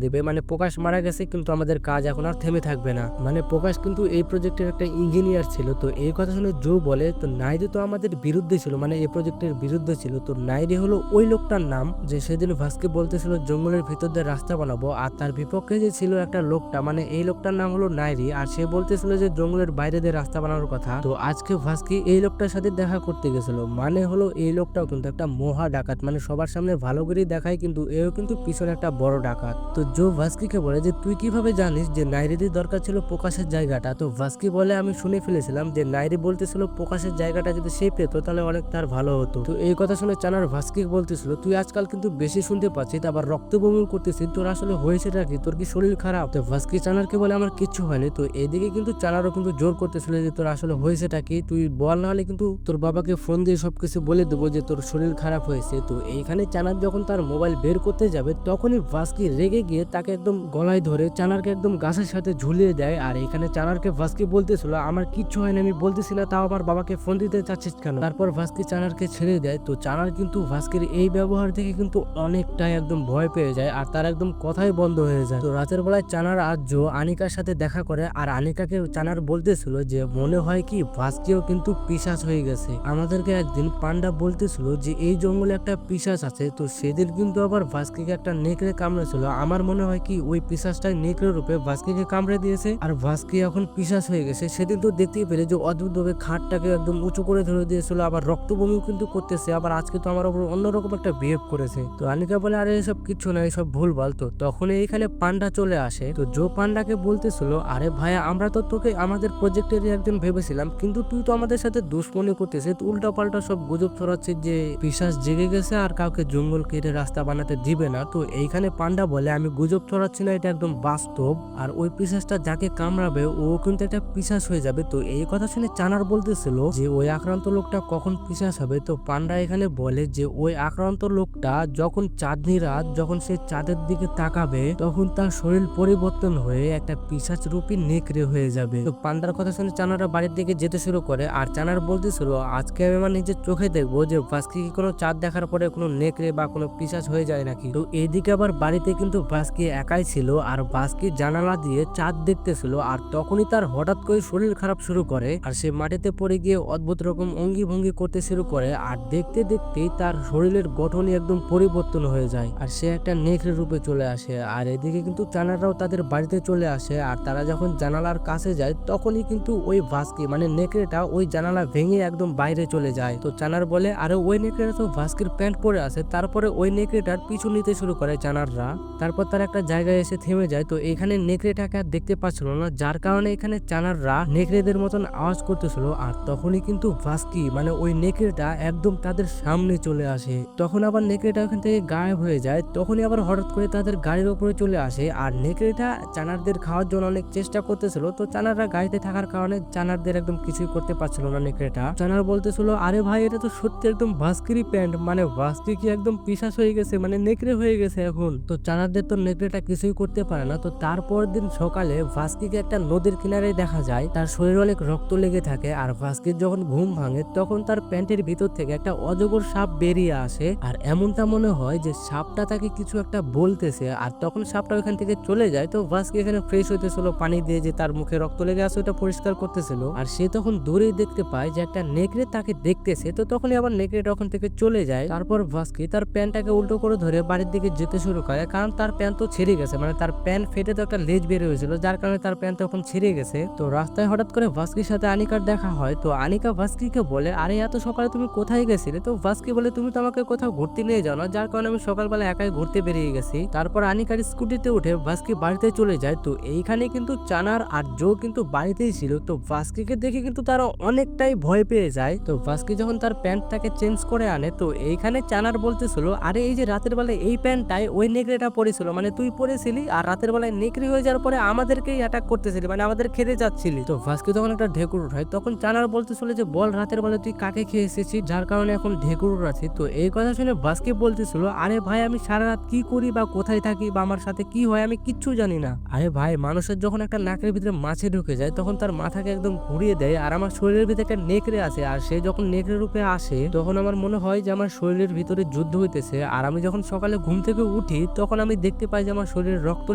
দিবে, মানে প্রকাশ মারা গেছে কিন্তু আমাদের কাজ এখন আর থেমে থাকবে না। মানে প্রকাশ কিন্তু এই প্রজেক্টের একটা ইঞ্জিনিয়ার ছিল। তো এই কথা শুনে জো বলে তো নাইরি তো আমাদের বিরুদ্ধে ছিল, মানে এই প্রজেক্টের বিরুদ্ধে ছিল। তো নাইরি হলো ওই লোকটার নাম যে সেদিন ভাস্কি বলতেছিল জঙ্গলের ভিতর দিয়ে রাস্তা বানাবো, আর তার বিপক্ষে যে ছিল একটা লোকটা, মানে এই লোকটার নাম হলো নাইরি, আর সে বলতেছিল যে জঙ্গলের বাইরে দিয়ে রাস্তা বানানোর কথা। তো আজকে ভাস্কি এই লোকটার সাথে দেখা করতে গেছিল, মানে হলো এই লোকটাও কিন্তু একটা মহা ডাকাত, মানে সবার সামনে ভালো করে দেখায় কিন্তু এও কিন্তু পিছনে একটা বড় ডাকাত। তো জো ভাস্কিকে বলে যে তুই কিভাবে জানিস যে নাইরির দরকার ছিল প্রকাশের জায়গাটা? তো ভাস্কি বলে আমি শুনে ফেলেছিলাম যে নাইরি বলতেছিল প্রকাশের জায়গাটা যদি সে পেতো তাহলে অনেক তার ভালো হতো। তো এই কথা শুনে চানার ভাস্কি বলতেছিল তুই আজকাল কিন্তু বেশি শুনতে পাচ্ছিস, আবার রক্ত বমি করতেছিস, তোর আসলে হয়েছেটা কি? তোর কি শরীর খারাপ? তো ভাস্কি চানারকে বলে আমার কিচ্ছু হয়নি। তো এদিকে কিন্তু চানারও কিন্তু জোর করতেছিল যে তোর আসলে হয়েছেটা কি, তুই বল, না হলে কিন্তু তোর বাবাকে ফোন দিয়ে সবকিছু বলে দেবো যে তোর শরীর খারাপ হয়েছে। তো এইখানে চানার যখন তার মোবাইল বের করতে যাবে তখনই ভাস্কি রেগে গিয়ে তাকে একদম গলায় ধরে চানারকে একদম গাছের সাথে ঝুলিয়ে দেয়। আর এখানে চানারকে ভাস্কি বলতেছিল আমার কিচ্ছু হয়নি, আমি বলতেছি না, তাও আমার বাবাকে ফোন দিতে চাচ্ছিস কেন? তারপর ভাস্কি চানারকে ছেড়ে দেয়। তো চানার কিন্তু ভাস্কির এই ব্যবহার থেকে কিন্তু অনেকটাই একদম ভয় পেয়ে যায় আর তার একদম কথাই বন্ধ হয়ে যায়। তো রাতের বেলায় চানার আর জো আনিকার সাথে দেখা করে আর আনিকাকে চানার বলতেছিল যে মনে হয় কি ভাস্কিও কিন্তু পিশাচ হয়ে গেছে। আমাদেরকে একদিন পান্ডা বলতেছিল যে এই জঙ্গলে একটা পিশাচ আছে, তো সেদিন কিন্তু আবার ভাস্কিকে একটা নেকড়ে কামড়েছিল। আমার মনে হয় কি ওই পিশাচটাই নেকড়ে রূপে ভাস্কিকে কামড়ে দিয়েছে আর ভাস্কি এখন পিশাচ হয়ে গেছে। সেদিন তো দেখতেই পেলে যে অদ্ভুতভাবে খাটটাকে একদম উঁচু করে ধরে দিয়েছিল, আবার রক্ত বমিও কিন্তু করতেছে, আবার আজকে তো আমার উপর অন্যরকম একটা বিহেভ করেছে। তো আনিকা বলে আরে এসব কিচ্ছু না, এসব ভুলভাল। তো তখন এইখানে পান্ডা চলে আসে। তো জো পান্ডাকে বলতেছিল আরে ভাইয়া আমরা তো তোকে আমাদের প্রজেক্টেরই একজন ভেবেছিলাম, কিন্তু তুই তো আমাদের সাথে দুশ্মনী করতেছিস, উল্টা পাল্টা সব গুজব ছড়াচ্ছিস যে পিশাচ জেগে গেছে আর কাউকে জঙ্গল কেটে রাস্তা বানাতে দিবে না। তো এইখানে পান্ডা বলে আমি গুজব ছড়াচ্ছি না, এটা একদম বাস্তব, আর ওই পিশাচটা যাকে কামড়াবে ও কিন্তু একটা পিশাচ হয়ে যাবে। তো এই কথা শুনে চানার বলতেছিল যে ওই আক্রান্ত লোকটা কখন পিশাচ হবে? তো পান্ডা এখানে বলে যে ওই আক্রান্ত লোকটা যখন চাঁদনি রাত, যখন সে চাঁদের দিকে তাকাবে তখন তার শরীর পরিবর্তন হয়ে একটা পিশাচ রূপী নেকড়ে হয়ে যাবে। তো পান্ডার কথা শুনে চানারা বাড়ির দিকে যেতে শুরু করে আর চানার বলতেছিল আজকে আমি আমার নিজের চোখে দেখবো যে ভাস্কি কি কোনো চাঁদ দেখার পরে কোনো নেকড়ে বা কোনো পিশাচ হয়ে যায় নাকি। তো এইদিকে আবার বাড়িতে কিন্তু ভাস্কি একাই ছিল আর ভাস্কি জানালা দিয়ে চাঁদ দেখতেছিল আর তখনই তার হঠাৎ করে শরীর খারাপ শুরু করে আর সে মাটিতে পড়ে গিয়ে অদ্ভুত রকম অঙ্গি ভঙ্গি করতে শুরু করে আর দেখতে দেখতেই তার শরীরের গঠনই একদম পরিবর্তন হয়ে যায় আর সে একটা নেকড়ে রূপে চলে আসে। আর এদিকে কিন্তু চানাররাও তাদের বাড়িতে চলে আসে আর তারা যখন জানালার কাছে যায় তখনই কিন্তু ওই ভাস্কি মানে নেকড়েটা ওই জানালা ভেঙে একদম বাইরে চলে যায়। তো চানার বলে আরে ওই নেকড়েটা তো ভাস্কির প্যান্ট পরে আছে। তারপরে ওই নেকড়েটার পিছু নিতে শুরু করে চানাররা। তারপর তার একটা জায়গায় এসে থেমে যায়। তো এখানে নেকড়েটাকে আর দেখতে পাচ্ছিল না, যার কারণে এখানে চানাররা নেকড়েদের মতন আওয়াজ করতেছিল আর তখনই কিন্তু ভাস্কি মানে ওই নেকড়েটা একদম তাদের সামনে চলে আসে। তখন আবার নেকড়েটা ওখান থেকে গায়েব হয়ে যায়। তখনই আবার হঠাৎ করে তাদের গাড়ির উপরে চলে আসে আর নেকড়েটা চানারদের খাওয়ার জন্য অনেক চেষ্টা করতেছিল। তো চানাররা গাড়িতে থাকার কারণে চানারদের একদম কিছুই করতে পারছিল না। নেকড়েটা চানার বলতেছিল আরে ভাই এটা তো সত্যি একদম ভাস্কিরই প্যান্ট, মানে ভাস্কি কি একদম পিশাচ হয়ে গেছে, মানে নেকড়ে হয়ে গেছে এখন। তো চানারদের তো নেকড়েটা কিছুই করতে পারে না। তো তারপর দিন সকালে ভাস্কিকে একটা নদীর কিনারে দেখা যায়, তার শরীরে অনেক রক্ত লেগে থাকে আর ভাস্কির যখন ঘুম ভাঙে তখন তার প্যান্টের ভিতর থেকে একটা অজগর সাপ বেরিয়ে আসে আর এমনটা মনে হয় যে সাপটা তাকে কিছু একটা বলতেছে আর তখন সাপটা ওখান থেকে চলে যায়। তো ভাস্কি এখানে ফ্রেশ হইতেছিল পানি দিয়ে, যে তার মুখে রক্ত লেগে আছে ওটা পরিষ্কার করতেছিল আর সে তখন দূরেই দেখতে পায় যে একটা নেকড়ে তাকে দেখতেছে। তো তখনই আবার নেকড়েটা ওখান থেকে চলে যায়। তারপর ভাস্কি তার প্যান্টটাকে উল্টো করে ধরে বাড়ির দিকে যেতে শুরু করে, কারণ তার প্যান্ট তো ছিঁড়ে গেছে, মানে তার প্যান্ট ফেটে তো একটা লেজ বের হয়েছিল, যার কারণে তার প্যান্ট তখন ছিঁড়ে গেছে। তো রাস্তায় হঠাৎ করে ভাস্কির সাথে আনিকার দেখা হয়। তো আনিকা ভাস্কিকে বলে আরে এত সকালে তুমি কোথায় গেছিলে? তো ভাস্কি বলে তুমি তো আমাকে কোথাও ঘুরতে নিয়ে যাও না, যার কারণে আমি সকালবেলা একাই ঘুরতে বেরিয়ে গেছি। তারপর আনিকার স্কুটিতে উঠে ভাস্কি বাড়িতে চলে যায়। তো এইখানে কিন্তু চানার আর জো কিন্তু বাড়িতেই ছিল। তো ভাস্কিকে দেখে কিন্তু তারা অনেকটাই ভয় পেয়ে যায়। তো ভাস্কি যখন তার প্যান্টটাকে চেঞ্জ করে আনে, তো এইখানে চানার বলতেছিল, আরে এই যে রাতের বেলায় এই প্যান্টটাই ওই নেকড়েটা পরেছিল, মানে তুই পরেছিলি আর রাতের বেলায় নেকড়ে হয়ে যাওয়ার পরে আমাদেরকেই অ্যাটাক করতেছিলি, মানে আমাদের খেতে যাচ্ছিলি। তো ভাস্কি তখন একটা ঢেকুর উঠায়, তখন চানার বলতেছিল যে বল রাতের বেলায় তুই কাকে খেয়ে এসেছিস যার কারণে এখন ঢেকুর উড়াচ্ছি। তো এই কথা শুনে ভাস্কি বলতেছিল, আরে ভাই আমি সারা রাত কি করি বা কোথায় থাকি বা আমার সাথে কি হয় আমি কিচ্ছু জানি না। আরে ভাই মানুষের যখন একটা নাকের ভিতরে মাছে ঢুকে যায় তখন তার মাথাকে একদম ঘুরিয়ে দেয়, আর আমার শরীরের ভিতরে একটা নেকড়ে আছে, আর সে যখন নেকড়ে রূপে আসে তখন আমার মনে হয় যে আমার শরীরের ভিতরে যুদ্ধ হইতেছে। আর আমি যখন সকালে ঘুম থেকে উঠি তখন আমি দেখতে পাই যে আমার শরীরে রক্ত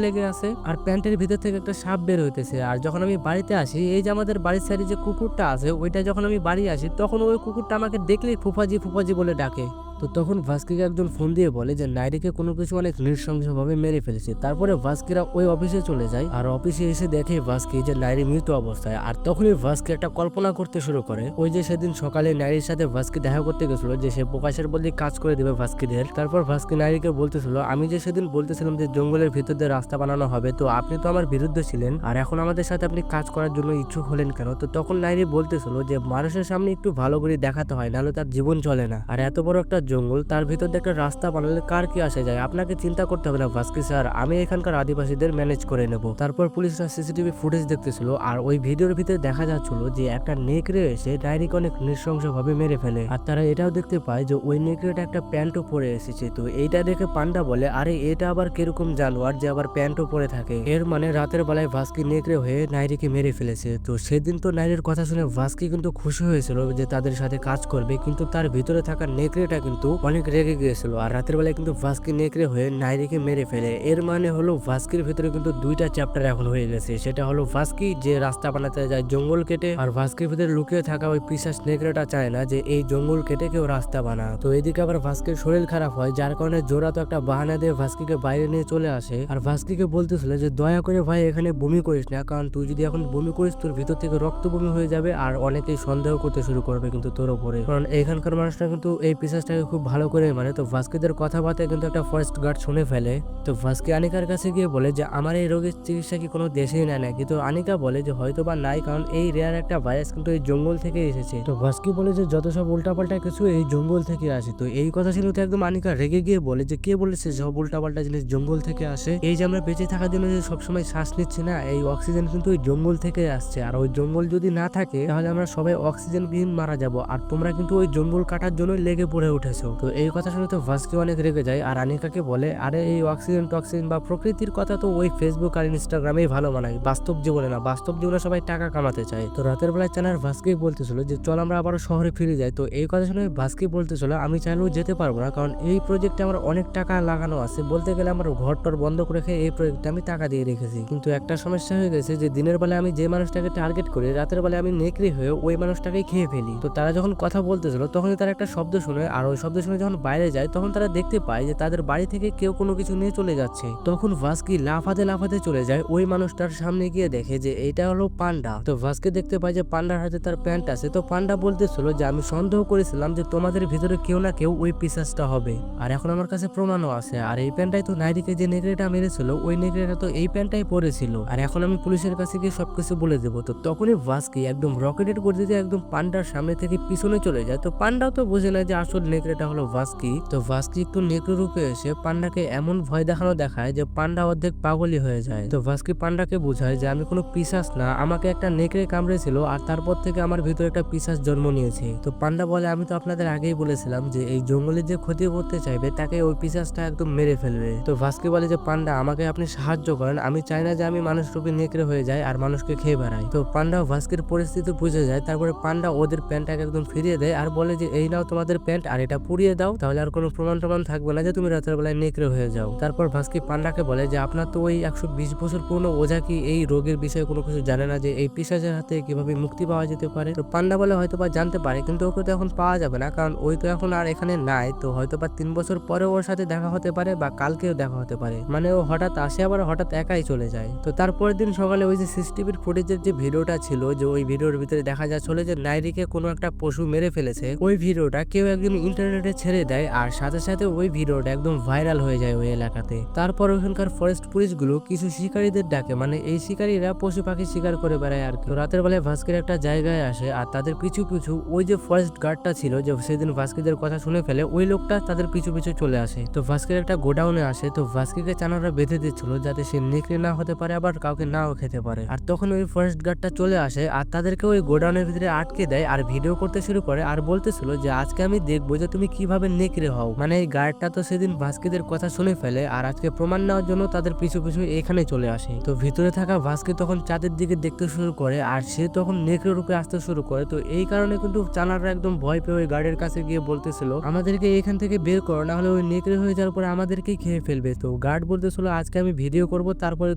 লেগে আছে আর প্যান্টের ভিতর থেকে একটা সাপ বের হইতেছে। আর যখন আমি বাড়িতে আসি, এই যে আমাদের বাড়ির সাইডে যে কুকুরটা আছে ওইটা যখন আমি বাড়ি আসি তখন ওই কুকুরটা আমাকে দেখলেই ফুফাজি ফুফাজি বলে ডাকে। তো তখন ভাস্কিকে একজন ফোন দিয়ে বলে যে নাইরিকে কোনো কিছু অনেক নৃশংসভাবে মেরে ফেলেছে। তারপরে ভাস্কিরা ওই অফিসে চলে যায়, আর অফিসে এসে দেখে ভাস্কি যে নাইরি মৃত অবস্থায়। আর তখনই ভাস্কি একটা কল্পনা করতে শুরু করে, ওই যে সেদিন সকালে নাইরির সাথে ভাস্কি দেখা করতে গেছিল যে সে প্রকাশের বদলে কাজ করে দেবে ভাস্কিদের। তারপর ভাস্কি নাইরিকে বলতেছিল, আমি যে সেদিন বলতেছিলাম যে জঙ্গলের ভিতর দিয়ে রাস্তা বানানো হবে, তো আপনি তো আমার বিরুদ্ধে ছিলেন আর এখন আমাদের সাথে আপনি কাজ করার জন্য ইচ্ছুক হলেন কেন? তো তখন নাইরি বলতেছিল যে মানুষের সামনে একটু ভালো করে দেখাতে হয়, নাহলে তার জীবন চলে না। আর এত বড় একটা জঙ্গল, তার ভিতর দিয়ে একটা রাস্তা বানালে কার কি আসে যায়? আপনাকে চিন্তা করতে হবে না ভাস্কি স্যার, আমি এখানকার আদিবাসীদের ম্যানেজ করে নেব। তারপর পুলিশরা সিসিটিভি ফুটেজ দেখতেছিল, আর ওই ভিডিওর ভিতরে দেখা যাচ্ছিল যে একটা নেকড়ে এসে নাইরিকে অনেক নৃশংসভাবে মেরে ফেলে। আর তারা এটাও দেখতে পায় যে ওই নেকড়েটা একটা প্যান্টও পরে এসেছে। তো এইটা দেখে পান্ডা বলে, আরে এটা আবার কিরকম জানোয়ার যে আবার প্যান্টও পরে থাকে? এর মানে রাতের বেলায় ভাস্কি নেকড়ে হয়ে নাইরিকে মেরে ফেলেছে। তো সেদিন তো নাইরির কথা শুনে ভাস্কি কিন্তু খুশি হয়েছিল যে তাদের সাথে কাজ করবে, কিন্তু তার ভিতরে থাকা নেকড়েটা কিন্তু অনেক রেগে গিয়েছিল। আর রাতের বেলায় কিন্তু ভাস্কি নেকড়ে হয়ে নাইরিকে মেরে ফেলে। এর মানে হলো ভাস্কির ভিতরে কিন্তু দুইটা চ্যাপ্টার এখন হয়ে গেছে, সেটা হলো ভাস্কি যে রাস্তা বানাতে যায় জঙ্গল কেটে, আর ভাস্কির ভিতরে লুকিয়ে থাকা ওই পিশাচ নেকড়েটা চায় না যে এই জঙ্গল কেটে কেউ রাস্তা বানা। তো এদিকে আবার ভাস্কির শরীর খারাপ হয়, যার কারণে জোরা তো একটা বাহানা দিয়ে ভাস্কিকে বাইরে নিয়ে চলে আসে। আর ভাস্কিকে বলতেছিল যে দয়া করে ভাই এখানে বমি করিস না, কারণ তুই যদি এখন বমি করিস তোর ভিতর থেকে রক্ত বমি হয়ে যাবে আর অনেকেই সন্দেহ করতে শুরু করবে কিন্তু তোর উপরে, কারণ এখানকার মানুষরা কিন্তু এই পিশাচটাকে খুব ভালো করে মানে। তো ভাস্কিদের কথাবার্তা কিন্তু একটা ফরেস্ট গার্ড শুনে ফেলে। তো ভাস্কি আনিকার কাছে গিয়ে বলে যে আমার এই রোগের চিকিৎসা কি কোনো দেশেই নেয় নাকি? তো আনিকা বলে যে হয়তো বা নাই, কারণ এই রেয়ার একটা ভাইরাস কিন্তু এই জঙ্গল থেকে এসেছে। তো ভাস্কি বলে যে যত সব উল্টাপাল্টা কিছু এই জঙ্গল থেকে আসে। তো এই কথা ছিল তো একদম আনিকা রেগে গিয়ে বলে যে কে বলেছে সব উল্টাপাল্টা জিনিস জঙ্গল থেকে আসে? এই যে আমরা বেঁচে থাকার জন্য যে সবসময় শ্বাস নিচ্ছি না, এই অক্সিজেন কিন্তু ওই জঙ্গল থেকে আসছে। আর ওই জঙ্গল যদি না থাকে তাহলে আমরা সবাই অক্সিজেন বিহীন মারা যাব, আর তোমরা কিন্তু ওই জঙ্গল কাটার জন্য লেগে পড়ে উঠেছো। তো এই কথা শুনে তো ভাস্কি অনেক রেগে যায়, আর আনিকাকে বলে আরে এই অক্সিজেন টক্সিজেন বা প্রকৃতির কথা তো ওই ফেসবুক আর ইনস্টাগ্রামেই ভালো মানায়, বাস্তব জীবনে না। বাস্তব জীবনে সবাই টাকা কামাতে চায়। তো রাতের বেলায় চানার ভাস্কি বলতেছিল যে চল আমরা আবারও শহরে ফিরে যাই। তো এই কথা শুনে ভাস্কি বলতেছিল আমি চাইলেও যেতে পারবো না, কারণ এই প্রজেক্টে আমার অনেক টাকা লাগানো আছে, বলতে গেলে আমার ঘরটর বন্ধ করে রেখে এই প্রজেক্টে আমি টাকা দিয়ে রেখেছি। কিন্তু একটা সমস্যা হয়ে গেছে যে দিনের বেলায় আমি যে মানুষটাকে টার্গেট করি, রাতের বেলায় আমি নেকড়ে হয়ে ওই মানুষটাকেই খেয়ে ফেলি। তো তারা যখন কথা বলতেছিল তখনই তারা একটা শব্দ শুনে, আর ওই শব্দ শুনে যখন বাইরে যায় তখন তারা দেখতে পায় যে তাদের বাড়ি থেকে কেউ কোনো কিছু নিয়ে চলে যাচ্ছে। তখন ভাস্কি লাফাতে লাফাতে চলে যায় ওই মানুষটার সামনে গিয়ে দেখে যে এটা হলো পান্ডা। তো ভাস্কি দেখতে পায় যে পান্ডার হাতে তার প্যান্ট আছে। তো পান্ডা বলতেছিল যে আমি সন্দেহ করেছিলাম যে তোমাদের ভিতরে কেউ না কেউ ওই পিশাচটা হবে, আর এখন আমার কাছে প্রমাণও আছে। আর এই প্যান্টটাই তো নাইরিকে যে নেকড়েটা মেরেছিল ওই নেকড়েটা তো এই প্যান্টটাই পরেছিল, আর এখন আমি পুলিশের কাছে গিয়ে সবকিছু বলে দেবো। তো তখনই ভাস্কি একদম রকেটের গতিতে একদম পান্ডার সামনে থেকে পিছনে চলে যায়। তো পান্ডাও তো বুঝে না যে আসল নেকড়েটা হলো ভাস্কি। তো ভাস্কি একটু নেকড়ে রূপে এসে পান্ডাকে এমন ভয় দেখানো দেখায় যে পান্ডা অর্ধেক পাগলই হয়ে যায়। তো ভাস্কি পান্ডাকে বোঝায় যে আমি কোনো পিশাচ না, আমাকে একটা নেকড়ে কামড়েছিল আর তারপর থেকে আমার ভিতরে একটা পিশাচ জন্ম নিয়েছে। তো পান্ডা বলে আমি তো আপনাদের আগেই বলেছিলাম যে এই জঙ্গলে যে ক্ষতি করতে চাইবে তাকে ওই পিশাচটা একদম মেরে ফেলবে। তো ভাস্কি বলে যে পান্ডা আমাকে আপনি সাহায্য করেন, আমি চাই না যে আমি মানুষ রূপে নেকড়ে হয়ে যাই আর মানুষকে খেয়ে বেড়াই। তো পান্ডা ভাস্কির পরিস্থিতি বুঝে যায়। তারপরে পান্ডা ওদের প্যান্টটাকে একদম ফিরিয়ে দেয় আর বলে যে এই নাও তোমাদের প্যান্ট, আর এটা পুড়িয়ে দাও, তাহলে আর কোনো প্রমাণ টমাণ থাকবে না যে তুমি রাতের বেলায় নেকড়ে হয়ে যাও। তারপর ভাস্কি পান্ডাকে বলে যে আপনার তো ওই 120 বছর পুরনো ওঝা কি এই রোগের বিষয়ে কোনো কিছু জানে না যে এই পিশাচের হাতে কিভাবে মুক্তি পাওয়া যেতে পারে? তো পান্ডা বলে হয়তো বা জানতে পারে, কিন্তু ওকে তো এখন পাওয়া যাবে না, কারণ ওই তো এখন আর এখানে নাই। তো হয়তো বা 3 বছর পরে ওর সাথে দেখা হতে পারে বা কালকেও দেখা হতে পারে, মানে ও হঠাৎ আসে আবার হঠাৎ একাই চলে যায়। তো তারপরের দিন সকালে ওই যে সিসিটিভির ফুটেজের যে ভিডিওটা ছিল, যে ওই ভিডিওর ভিতরে দেখা যাচ্ছিল যে নাইরিকে কোনো একটা পশু মেরে ফেলেছে, ওই ভিডিওটা কেউ একজন ইন্টারনেট ইন্টারনেটে ছেড়ে দেয় আর সাথে সাথে ওই ভিডিওটা একদম ভাইরাল হয়ে যায় ওই এলাকাতে। তারপর ওখানকার ফরেস্ট পুলিশগুলো কিছু শিকারীদের ডাকে, মানে এই শিকারীরা পশু পাখি শিকার করে বেড়ায় আর কি। তো রাতের বেলায় ভাস্কির একটা জায়গায় আসে আর তাদের পিছু পিছু ওই যে ফরেস্ট গার্ডটা ছিল যে সেদিন ভাস্কিদের কথা শুনে ফেলে, ওই লোকটা তাদের পিছু পিছু চলে আসে। তো ভাস্কির একটা গোডাউনে আসে, তো ভাস্কিকে চানারা বেঁধে দিচ্ছিল যাতে সে নেকড়ে না হতে পারে আবার কাউকে নাও খেতে পারে। আর তখন ওই ফরেস্ট গার্ডটা চলে আসে আর তাদেরকে ওই গোডাউনের ভিতরে আটকে দেয় আর ভিডিও করতে শুরু করে আর বলতেছিল যে আজকে আমি দেখবো যে তুমি কিভাবে নেকড়ে হও। মানে এই গার্ডটা তো সেদিন ভাস্কিদের কথা শুনে ফেলে আর আজকে প্রমাণ নেওয়ার জন্য তাদের পিছু পিছু এখানে চলে আসে। তো ভিতরে থাকা ভাস্কি তখন চাঁদের দিকে দেখতে শুরু করে আর সে তখন নেকড়ে রূপে আসতে শুরু করে। তো এই কারণে কিন্তু চানাররা একদম ভয় পেয়ে ওই গার্ডের কাছে গিয়ে বলতেছিল আমাদেরকে এখান থেকে বের করো, না হলে ওই নেকড়ে হয়ে যাওয়ার পরে আমাদেরকেই খেয়ে ফেলবে। তো গার্ড বলতেছিল আজকে আমি ভিডিও করব তারপরে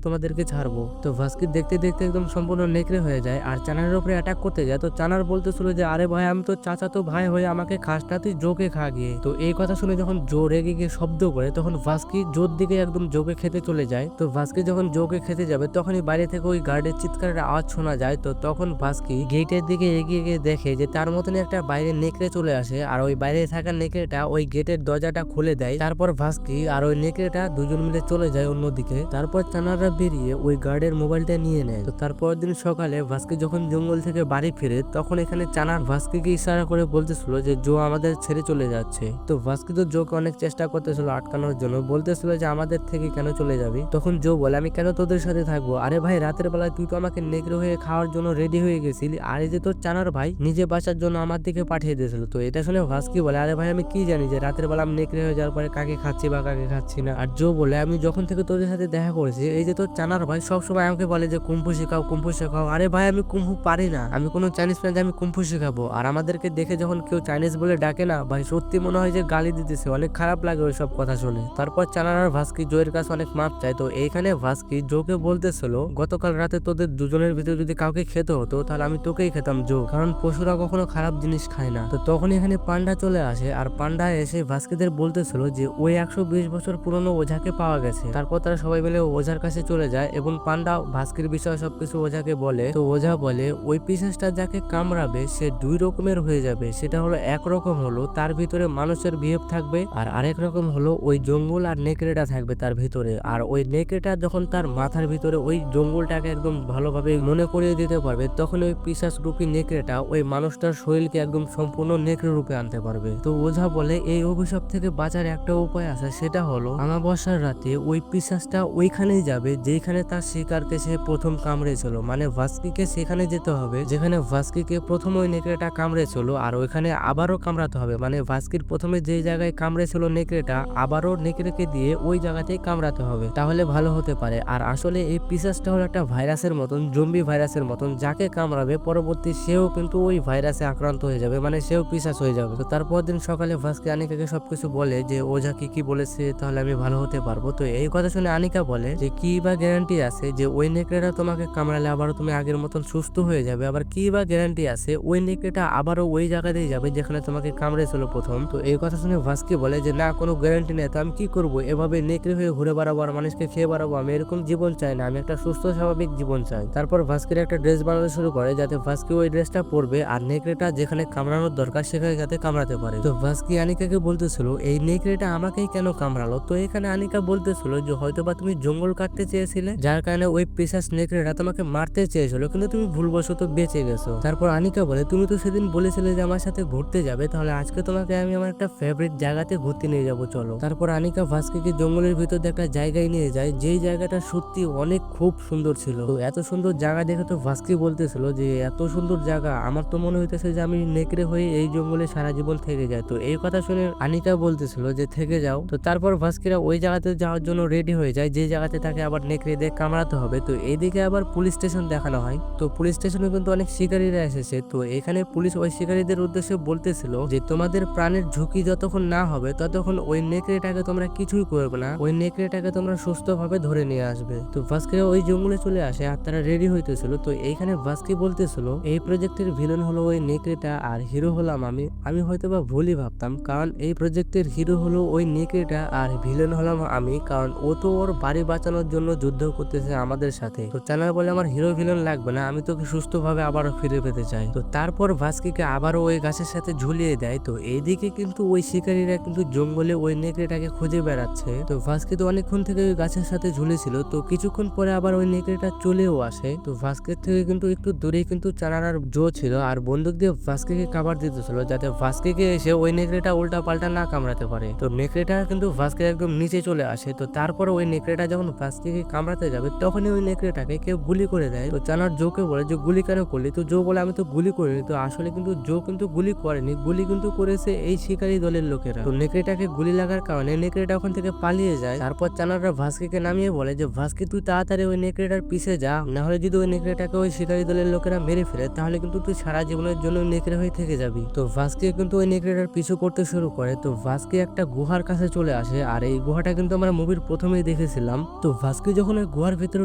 তোমাদেরকে ছাড়বো। তো ভাস্কি দেখতে দেখতে একদম সম্পূর্ণ নেকড়ে হয়ে যায় আর চানারের উপরে অ্যাটাক করতে যায়। তো চানার বলতেছিল যে আরে ভাই আমি তো চাচাতো ভাই হয়ে আমাকে খাস না, তুই জোকে খা গিয়ে। তো এই কথা শুনে যখন জো রেগে গিয়ে শব্দ করে তখন ভাস্কি জোর দিকে একদম জোকে খেতে চলে যায়। তো ভাস্কি যখন জোকে খেতে যাবে তখনই বাইরে থেকে ওই গার্ডের চিৎকারের আওয়াজ শোনা যায়। তো তখন ভাস্কি গেটের দিকে এগিয়ে গিয়ে দেখে যে তার মতনই একটা বাইরে নেকড়ে চলে আসে আর ওই বাইরে থাকা নেকড়েটা ওই গেটের দরজাটা খুলে দেয়। তারপর ভাস্কি আর ওই নেকড়েটা দুজন মিলে চলে যায় অন্যদিকে। তারপর চানাররা বেরিয়ে ওই গার্ডের মোবাইলটা নিয়ে নেয়। তো তারপর দিন সকালে ভাস্কি যখন জঙ্গল থেকে বাড়ি ফিরে তখন এখানে চানার ভাস্কিকে ইশারা করে বলতেছিল যে জো আমাদের ছেড়ে চলে যাচ্ছে। তো ভাস্কি তো জোকে অনেক চেষ্টা করতেছিল আটকানোর জন্য, বলতেছিল যে আমাদের থেকে কেন চলে যাবি। তখন জো বলে আমি কেন তোদের সাথে থাকবো, আরে ভাই রাতের বেলায় তুই তো আমাকে নেকড়ে হয়ে খাওয়ার জন্য রেডি হয়ে গেছিলি আর এই যে তোর চানার ভাই নিজে বাঁচার জন্য আমার দিকে পাঠিয়ে দিয়েছিল। তো এটা শুনে ভাস্কি বলে আরে ভাই আমি কি জানি যে রাতের বেলা আমি নেকড়ে হয়ে যাওয়ার পরে কাকে খাচ্ছি বা কাকে খাচ্ছি না। আর জো বলে আমি যখন থেকে তোদের সাথে দেখা করেছি এই যে তোর চানার ভাই সবসময় আমাকে বলে যে কুম্ফু শেখাও কুম্ফু শেখাও। আরে ভাই আমি কুম্ফু পারি না, আমি কোনো চাইনিজ ফ্রেন্ড আমি কুম্ফু শেখাবো। আর আমাদেরকে দেখে যখন কেউ চাইনিজ বলে ডাকে না ভাই সত্যি মনে হয় যে গালি দিতেছে, অনেক খারাপ লাগে ওই সব কথা শুনে। তারপর চানার আর ভাস্কি জোয়ের কাছে অনেক মাপ চায়। তো এইখানে ভাস্কি জোকে বলতেছিল গতকাল রাতে তোদের দুজনের ভিতরে যদি কাউকে খেতে হতো তাহলে আমি তোকেই খেতাম জো, কারণ পশুরা কখনো খারাপ জিনিস খায় না। তো তখন এখানে পান্ডা চলে আসে আর পান্ডা এসে ভাস্কিদের বলতেছিল যে ওই 120 বছর পুরনো ওঝাকে পাওয়া গেছে। তারপর তারা সবাই মিলে ওঝার কাছে চলে যায় এবং পান্ডা ভাস্কির বিষয়ে সবকিছু ওঝাকে বলে। তো ওঝা বলে ওই পিশাচটা যাকে কামড়াবে সে দুই রকমের হয়ে যাবে, সেটা হলো একরকম হলো তার ভিতরে মানুষের বিহেভ থাকবে আর আরেক রকম হলো ওই জঙ্গল আর নেকড়েটা থাকবে তার ভিতরে। আর ওই নেকড়েটা যখন তার মাথার ভিতরে ওই জঙ্গলটাকে একদম ভালোভাবে মনে করিয়ে দিতে পারবে তখন ওই পিশাচ রূপী নেকড়েটা ওই মানুষটার শরীরকে একদম সম্পূর্ণ নেকড়ে রূপে আনতে পারবে। তো ওঝা বলে এই অভিশাপ থেকে বাঁচার একটা উপায় আছে, সেটা হলো আমাবস্যার রাতে ওই পিশাচটা ওইখানেই যাবে যেখানে তার শিকারকে সে প্রথম কামড়েছিল, মানে ভাস্কিকে সেখানে যেতে হবে যেখানে ভাস্কিকে প্রথম ওই নেকড়েটা কামড়েছিল আর ওইখানে আবারও কামড়াতে হবে। মানে ভাস্কির প্রথমে যে জায়গায় কামড়েছিল নেকড়েটা আবারও নেকড়েকে দিয়ে ওই জায়গাতেই কামড়াতে হবে, তাহলে ভালো হতে পারে। আর আসলে এই পিশাচটা হলো একটা ভাইরাসের মতন, জম্বি ভাইরাসের মতন, যাকে কামড়াবে পরবর্তী সেও কিন্তু ওই ভাইরাসে আক্রান্ত হয়ে যাবে, মানে সেও পিশাচ হয়ে যাবে। তো তারপর দিন সকালে ভাস্কি আনিকাকে সবকিছু বলে যে ওঝা কি বলেছে তাহলে আমি ভালো হতে পারবো। তো এই কথা শুনে আনিকা বলে যে কি বা গ্যারান্টি আছে যে ওই নেকড়েটা তোমাকে কামড়ালে আবারও তুমি আগের মতন সুস্থ হয়ে যাবে, আবার কি বা গ্যারান্টি আছে ওই নেকড়েটা আবারও ওই জায়গাতেই যাবে যেখানে তোমাকে কামড়েছিল প্রথম। তো এই কথা শুনে ভাস্কি বলে যে না কোনো গ্যারান্টি নেই, তো আমি কি করবো এভাবে নেকড়ে হয়ে ঘুরে বেড়াবো আর মানুষকে খেয়ে বেড়াবো, আমি এরকম জীবন চাই না, আমি একটা সুস্থ স্বাভাবিক জীবন চাই। তারপর ভাস্কির একটা ড্রেস বানাতে শুরু করে যাতে ভাস্কি ওই ড্রেসটা পরবে আর নেকড়েটা যেখানে কামড়ানোর দরকার সেখানে যাতে কামড়াতে পারে। তো ভাস্কি আনিকাকে বলতেছিল এই নেকড়েটা আমাকেই কেন কামড়ালো। তো এখানে আনিকা বলতেছিল যে হয়তোবা তুমি জঙ্গল কাটতে চেয়েছিলে যার কারণে ওই পিশাচ নেকড়েটা তোমাকে মারতে চেয়েছিল কিন্তু তুমি ভুলবশত বেঁচে গেছো। তারপর আনিকা বলে তুমি তো সেদিন বলেছিলে যে আমার সাথে ঘুরতে যাবে, তাহলে আজকে তোমাকে আমি আমার একটা ফেভারিট জায়গাতে ঘুরতে নিয়ে যাবো চলো। তারপর আনিকা ভাস্কিকে জঙ্গলের ভিতর একটা জায়গায় নিয়ে যায় যেই জায়গাটা সত্যি অনেক খুব সুন্দর ছিল। তো এত সুন্দর জায়গা দেখে তো ভাস্কি বলতেছিল যে এত সুন্দর জায়গা আমার তো মনে হইতেছে যে আমি নেকড়ে হয়ে এই জঙ্গলে সারা জীবন থেকে যাই। তো এই কথা শুনে আনিকা বলতেছিল যে থেকে যাও। তো তারপর ভাস্কিরা ওই জায়গাতে যাওয়ার জন্য রেডি হয়ে যায় যে জায়গাতে তাকে আবার নেকড়ে দিয়ে কামড়াতে হবে। তো এইদিকে আবার পুলিশ স্টেশন দেখানো হয়। তো পুলিশ স্টেশনে কিন্তু অনেক শিকারীরা এসেছে। তো এখানে পুলিশ ওই শিকারীদের উদ্দেশ্যে বলতেছিল যে তোমাদের প্রাণের ঝুঁকি যতক্ষণ না হবে ততক্ষণ ওই নেকড়েটাকে তোমরা কিছুই করবে না, ওই নেকড়েটাকে তোমরা সুস্থভাবে ধরে নিয়ে আসবে। তো ভাস্কিরা ওই জঙ্গলে চলে আসে আর তারা রেডি হইতেছিল। তো এইখানে ভাস্কি বলতেছিল এই প্রজেক্টের ভিলেন হলো ওই নেকড়েটা আর হিরো হলাম আমি হয়তোবা ভুলই ভাবতাম, কারণ এই প্রজেক্টের হিরো হলো ওই নেকড়েটা আর ভিলেন হলাম আমি, কারণ ও তো ওর বাড়ি বাঁচানোর জন্য যুদ্ধ করতেছে আমাদের সাথে। তো চ্যানেল বলে আমার হিরো ভিলেন লাগবে না, আমি তোকে সুস্থভাবে আবারও ফিরে পেতে চাই। তো তারপর ভাস্কিকে আবারও ওই গাছের সাথে ঝুলিয়ে দেয়। তো এদিকে কিন্তু ওই শিকারীরা কিন্তু জঙ্গলে ওই নেকড়েটাকে খুঁজে বেড়াচ্ছে। তো ভাস্কে তো অনেকক্ষণ থেকে ওই গাছের সাথে ঝুলেছিল, তো কিছুক্ষণ পরে আবার ওই নেকড়েটা চলেও আসে। তো ভাস্কের থেকে কিন্তু একটু দূরেই কিন্তু চানার আর জো ছিল, আর বন্দুক দিয়ে ভাস্কেকে কাভার দিতেছিল যাতে ভাস্কেকে এসে ওই নেকড়েটা উল্টা পাল্টা না কামড়াতে পারে। তো নেকড়েটা কিন্তু ভাস্কের একদম নিচে চলে আসে। তো তারপরে ওই নেকড়েটা যখন ভাস্কেকে কামড়াতে যাবে তখনই ওই নেকড়েটাকে কেউ গুলি করে দেয়। তো চানার জোকে বলে যে গুলি কেন করলি? তো জো বলে আমি তো গুলি করিনি। তো আসলে কিন্তু জো কিন্তু গুলি করেনি, গুলি কিন্তু করেছে এই শিকারী দলের লোকেরা। তো নেকড়েটাকে গুলি লাগার কারণে নেকড়েটা ওখান থেকে পালিয়ে যায়। তারপর চানাররা ভাস্কেকে নামিয়ে বলে যে ভাস্কে তুই তাড়াতাড়ি ওই নেকড়েটার পিছে যা, না হলে যদি ওই নেকড়েটাকে ওই শিকারী দলের লোকেরা মেরে ফেলে তাহলে কিন্তু তুই সারা জীবনের জন্য নেকড়ে হয়ে থেকে যাবি। তো ভাস্কে কিন্তু ওই নেকড়েটার পিছু করতে শুরু করে। তো ভাস্কে একটা গুহার কাছে চলে আসে, আর এই গুহাটা কিন্তু আমরা মুভির প্রথমেই দেখেছিলাম। তো ভাস্কে যখন ওই গুহার ভিতরে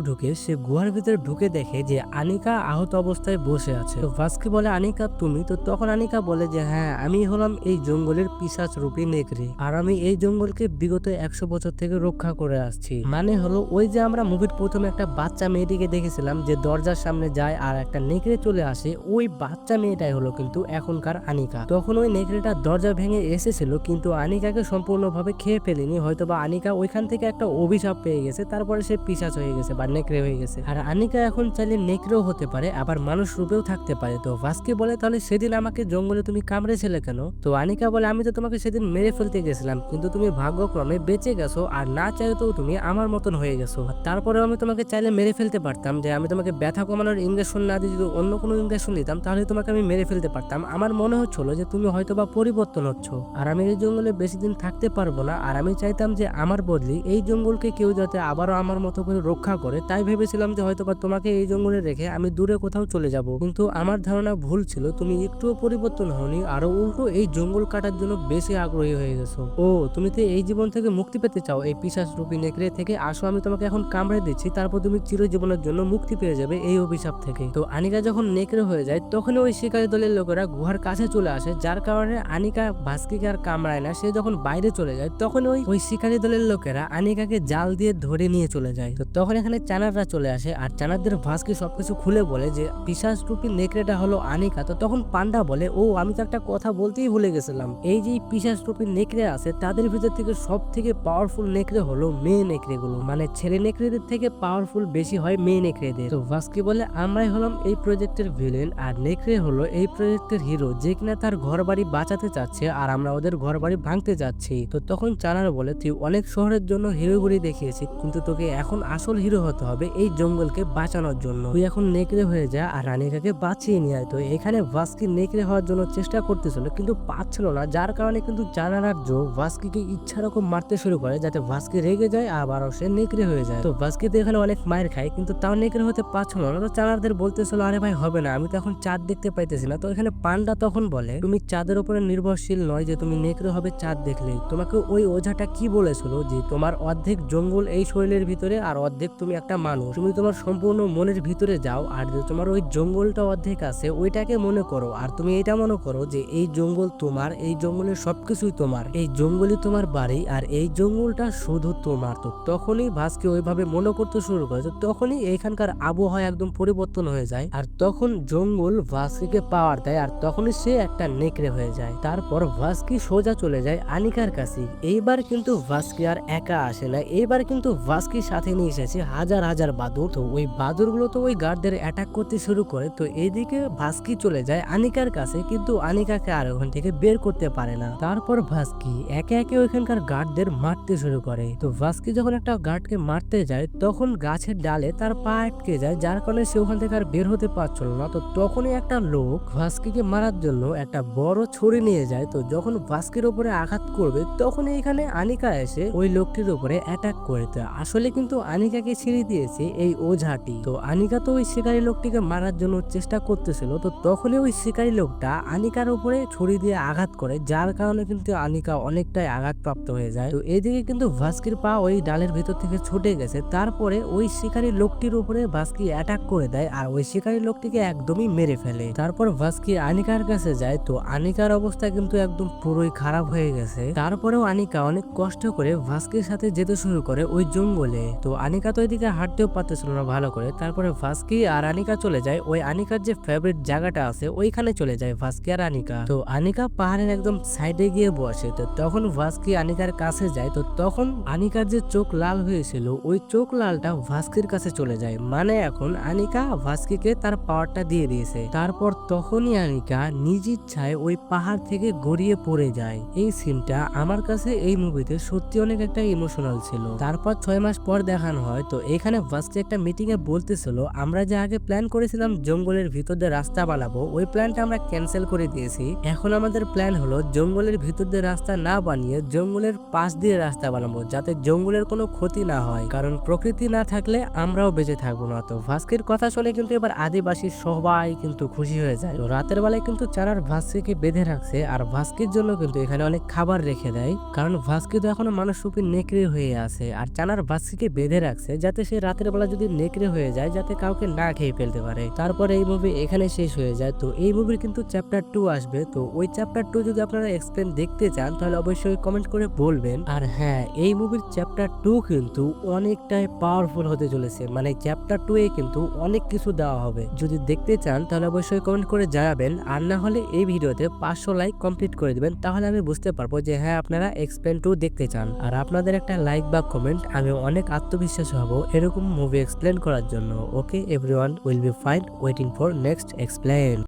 ঢুকে, সে গুহার ভিতরে ঢুকে দেখে যে আনিকা আহত অবস্থায় বসে আছে। তো ভাস্কে বলে আনিকা তুমি? তো তখন আনিকা বলে যে হ্যাঁ, আমি হলাম এই জঙ্গলের পিশাচ রূপী নেকড়ে, আর আমি এই জঙ্গলকে বিগত 100 বছর থেকে রক্ষা করে আসছি। মানে হলো ওই যে আমরা মুভির প্রথমে একটা বাচ্চা মেয়েটিকে দেখেছিলাম যে দরজার সামনে যায় আর একটা নেকড়ে চলে আসে, ওই বাচ্চা মেয়েটাই হলো কিন্তু এখনকার আনিকা। তখন ওই নেকড়েটা দরজা ভেঙে এসেছিল কিন্তু আনিকাকে সম্পূর্ণভাবে খেয়ে ফেলেনি, হয়তোবা আনিকা ওইখান থেকে একটা অভিশাপ পেয়ে গেছে, তারপরে সে পিশাচ হয়ে গেছে বা নেকড়ে হয়ে গেছে। আর আনিকা এখন চাইলে নেকড়েও হতে পারে, আবার মানুষ রূপেও থাকতে পারে। তো ভাস্কে বলে তাহলে সেদিন আমাকে জঙ্গলে তুমি কামড়েছিলে কেন? তো আনিকা বলে আমি তো তোমাকে সেদিন মেরে ফেলতে গেছিলাম, কিন্তু তুমি ভাগ্যক্রমে বেঁচে গেছো, আর না চাইতেও তুমি আমার মতন হয়ে গেছো। তারপরে আমি তোমাকে চাইলে মেরে ফেলতে পারতাম, যে আমি তোমাকে ব্যথা কমানোর ইঞ্জেকশন না দিয়ে যদি অন্য কোনো ইঞ্জেকশন দিতাম তাহলে তোমাকে আমি মেরে ফেলতে পারতাম। আমার মনে হচ্ছিল যে তুমি হয়তোবা পরিবর্তন হচ্ছ, আর আমি এই জঙ্গলে বেশি দিন থাকতে পারবো না, আর আমি চাইতাম যে আমার বদলি এই জঙ্গলকে কেউ যাতে আবারও আমার মতো করে রক্ষা করে। তাই ভেবেছিলাম যে হয়তোবা তোমাকে এই জঙ্গলে রেখে আমি দূরে কোথাও চলে যাব, কিন্তু আমার ধারণা ভুল ছিল, তুমি একটুও পরিবর্তন হওনি, আরো উল্টো এই জঙ্গল কাটার জন্য বেশি আগ্রহী হয়ে গেছো। ও তুমি তো এই জীবন থেকে মুক্তি পেতে চাও এই পিশাচ রূপী নেকড়ে থেকে? আসো আমি তোমাকে এখন কামড়ে দিচ্ছি, তারপর তুমি চিরজীবনের জন্য মুক্তি পেয়ে যাবে এই অভিশাপ থেকে। তো আনিকা যখন নেকড়ে হয়ে যায় তখন ওই শিকারী দলের লোকেরা গুহার কাছে চলে আসে, যার কারণে আনিকা ভাস্কিকে আর কামড়ায় না। সে যখন বাইরে চলে যায় তখন ওই শিকারী দলের লোকেরা আনিকাকে জাল দিয়ে ধরে নিয়ে চলে যায়। তো তখন এখানে চানাররা চলে আসে, আর চানারদের ভাস্কি সবকিছু খুলে বলে যে পিশাচ রূপী নেকড়েটা হলো আনিকা। তো তখন পান্ডা বলে ও আমি তো একটা কথা বলতেই ভুলে গেছিলাম, এই যে পিশাচ রূপী নেকড়ে আছে তাদের ভিতর থেকে সব থেকে পাওয়ারফুল নেকড়ে হলো মেয়ে নেকড়ে গুলো, মানে ছেলে নেকড়েদের থেকে পাওয়ারফুল বেশি হয় মেয়ে নেকড়েদের। তো ভাস্কি বলে আমরাই হলাম এই প্রজেক্টের ভিলেন, আর নেকড়ে হলো এই প্রজেক্টের হিরো, যে কিনা তার ঘর বাড়ি বাঁচাতে চাচ্ছে, আর আমরা ওদের ঘর বাড়ি ভাঙতে যাচ্ছি। তো তখন চানার বলে তুই অনেক শহরের জন্য হিরোগুড়ি দেখিয়েছি, কিন্তু তোকে এখন আসল হিরো হতে হবে এই জঙ্গলকে বাঁচানোর জন্য। তুই এখন নেকড়ে হয়ে যা আর রানিকাকে বাঁচিয়ে নিয়ে আয়। তো এখানে ভাস্কি নেকড়ে হওয়ার জন্য চেষ্টা করতেছিল কিন্তু পাচ্ছিল না, যার কারণে কিন্তু চানার আর জো ভাস্কিকে ইচ্ছা রকম মারতে শুরু করে যাতে ভাস্কি রেগে যায় আবারও সে নেকড়ে হয়ে যায়। তো ভাস্কি তো এখানে অনেক মায়ের খায় কিন্তু তাও নেকড়ে হতে পারছিল না। তো চানারদের বলতেছিল আরে ভাই হবে না, আমি তো এখন চাঁদ দেখতে পাইতেছি না। তো এখানে পান্ডা তখন বলে তুমি চাঁদের উপরে নির্ভরশীল নয় যে তুমি নেকড়ে হবে চাঁদ দেখলেই। তোমাকে ওই ওঝাটা কি বলেছিল যে তোমার অর্ধেক জঙ্গল এই শরীরের ভিতরে আর অর্ধেক তুমি একটা মানুষ, তুমি তোমার সম্পূর্ণ মনের ভিতরে যাও, আর যে তোমার ওই জঙ্গলটা অর্ধেক আছে ওইটাকে মনে করো, আর তুমি এটা মনে করো যে এই জঙ্গল তোমার, এই জঙ্গলের সবকিছুই তোমার, এই জঙ্গলই তোমার বাড়ি, আর এই জঙ্গলটা শুধু তোমার। তো তখনই ভাস্কি ওইভাবে মনে করতে শুরু করে। তো তখনই এখানকার আবহাওয়া একদম পরিবর্তন হয়ে যায়, আর তখন জঙ্গল ভাস্কিকে পাওয়ার দেয়, আর তখনই সে একটা নেকড়ে হয়ে যায়। তারপর ভাস্কি সোজা চলে যায় আনিকার কাছে। এইবার কিন্তু ভাস্কি আর একা আসে না, এইবার কিন্তু ভাস্কির সাথে নিয়ে এসেছে হাজার হাজার বাদুর। তো ওই বাদুরগুলো তো ওই গার্ডদের অ্যাটাক করতে শুরু করে। তো এইদিকে ভাস্কি চলে যায় আনিকার কাছে, কিন্তু আনিকাকে আর ওখান থেকে বের করতে পারে না। তারপর ভাস্কি একে একে ওইখানকার গার্ডদের মারতে শুরু করে। তো ভাস্কি যখন একটা গার্ডকে মারতে যায় তখন গাছের ডালে তার পা আটকে যায়, যার কারণে সে ওখান থেকে আর বের হতে পারছিল না। তো তখনই একটা লোক ভাস্কিকে মারার জন্য একটা বড় ছুরি নিয়ে যায়। তো যখন ভাস্কির উপরে আঘাত করবে তখন এখানে আনিকা এসে ওই লোকটির উপরে অ্যাটাক করে। তো আসলে কিন্তু আনিকাকে ছেড়ে দিয়েছে এই ওঝাটি। তো আনিকা তো ওই শিকারী লোকটিকে মারার জন্য চেষ্টা করতেছিল। তো তখনই ওই শিকারী লোকটা আনিকার উপরে ছুরি দিয়ে আঘাত করে, যার কারণে কিন্তু আনিকা অনেকটাই আঘাতপ্রাপ্ত হয়ে যায়। তো এদিকে কিন্তু ভাস্কির পা ওই ডালের ভিতর থেকে ছুটে গেছে। তারপরে ওই শিকারী লোকটির উপরে ভাস্কি অ্যাটাক করে দেয়, আর ওই শিকারী লোকটিকে একদমই মেরে ফেলে। তারপর ভাস্কি আনিকার কাছে যায়। তো আনিকার অবস্থা কিন্তু একদম পুরোই খারাপ হয়ে গেছে। তারপরেও আনিকা অনেক কষ্ট করে ভাস্কির সাথে যেতে শুরু করে ওই জঙ্গলে। তো আনিকা তো এদিকে হাঁটতেও পারতেছিল না ভালো করে। তারপরে ভাস্কি আর আনিকা চলে যায় ওই আনিকার যে ফেভারিট জায়গাটা আছে ওইখানে চলে যায় ভাস্কি আর আনিকা। তো আনিকা পাহাড়ের একদম সাইডে গিয়ে বসে। তো তখন ভাস্কি আনিকার কাছে যায়। তো তখন আনিকার যে চোখ লাল হয়েছিল ওই চোখ লালটা ভাস্কির কাছে চলে যায়, মানে এখন আনিকা ভাস্কিকে তার পাওয়ারটা দিয়ে দিয়েছে। তারপর তখনই আনিকা নিজ ইচ্ছায় ওই পাহাড় থেকে গড়িয়ে পড়ে যায়। এই সিনটা আমার কাছে এই মুভিতে সত্যি অনেক একটা ইমোশনাল ছিল। তারপর 6 মাস পর দেখানো হয়। তো এখানে ভাস্কি একটা মিটিং এ বলতেছিল, আমরা যে আগে প্ল্যান করেছিলাম জঙ্গলের ভিতর দিয়ে রাস্তা বানাবো, ওই প্ল্যানটা আমরা ক্যান্সেল করে দিয়েছি। এখন আমাদের প্ল্যান হলো জঙ্গলের ভিতর দিয়ে রাস্তা না বানিয়ে জঙ্গলের পাশ দিয়ে রাস্তা বানাবো, যাতে জঙ্গলের কোনো ক্ষতি না হয়, কারণ প্রকৃতি না থাকলে আমরাও বেঁচে থাকবো না। তো ভাস্কির কথা শুনে কিন্তু এবার আদিবাসী সবাই কিন্তু খুশি হয়ে যায়। তো রাতের বেলায় কিন্তু চানার ভাস্কিকে বেঁধে রাখছে, আর ভাস্কির জন্য কিন্তু এখানে অনেক খাবার রেখে দেয়, কারণ ভাস্কি তো এখনো মানুষরূপী নেকড়ে হয়ে আছে। আর চানার ভাস্কিকে বেঁধে রাখছে যাতে সে রাতের বেলা যদি নেকড়ে হয়ে যায় যাতে কাউকে না খেয়ে ফেলতে পারে। তারপরে এই মুভি এখানে শেষ হয়ে যায়। তো এই মুভির কিন্তু চ্যাপ্টার 2 আসবে। তো ওই চ্যাপ্টার 2 যদি আপনারা এক্সপ্লেন দেখতে চান তাহলে অবশ্যই কমেন্ট করে বলবেন। আর হ্যাঁ, এই মুভির চ্যাপ্টার 2 কিন্তু অনেকটাই পাওয়ারফুল হতে চলেছে, মানে চ্যাপ্টার 2 এ কিন্তু অনেক কিছু দেওয়া হবে। যদি দেখতে চান তাহলে অবশ্যই কমেন্ট করে জানাবেন, আর না হলে এই ভিডিওতে 500 লাইক কমপ্লিট করে দিবেন, তাহলে আমি বুঝতে পারবো যে হ্যাঁ আপনারা এক্সপ্লেন 2 দেখতে চান। আর আপনাদের একটা লাইক বা কমেন্ট আমি অনেক আত্মবিশ্বাস হব এরকম মুভি এক্সপ্লেন করার জন্য। ওকে everyone, will be fine waiting for next explain.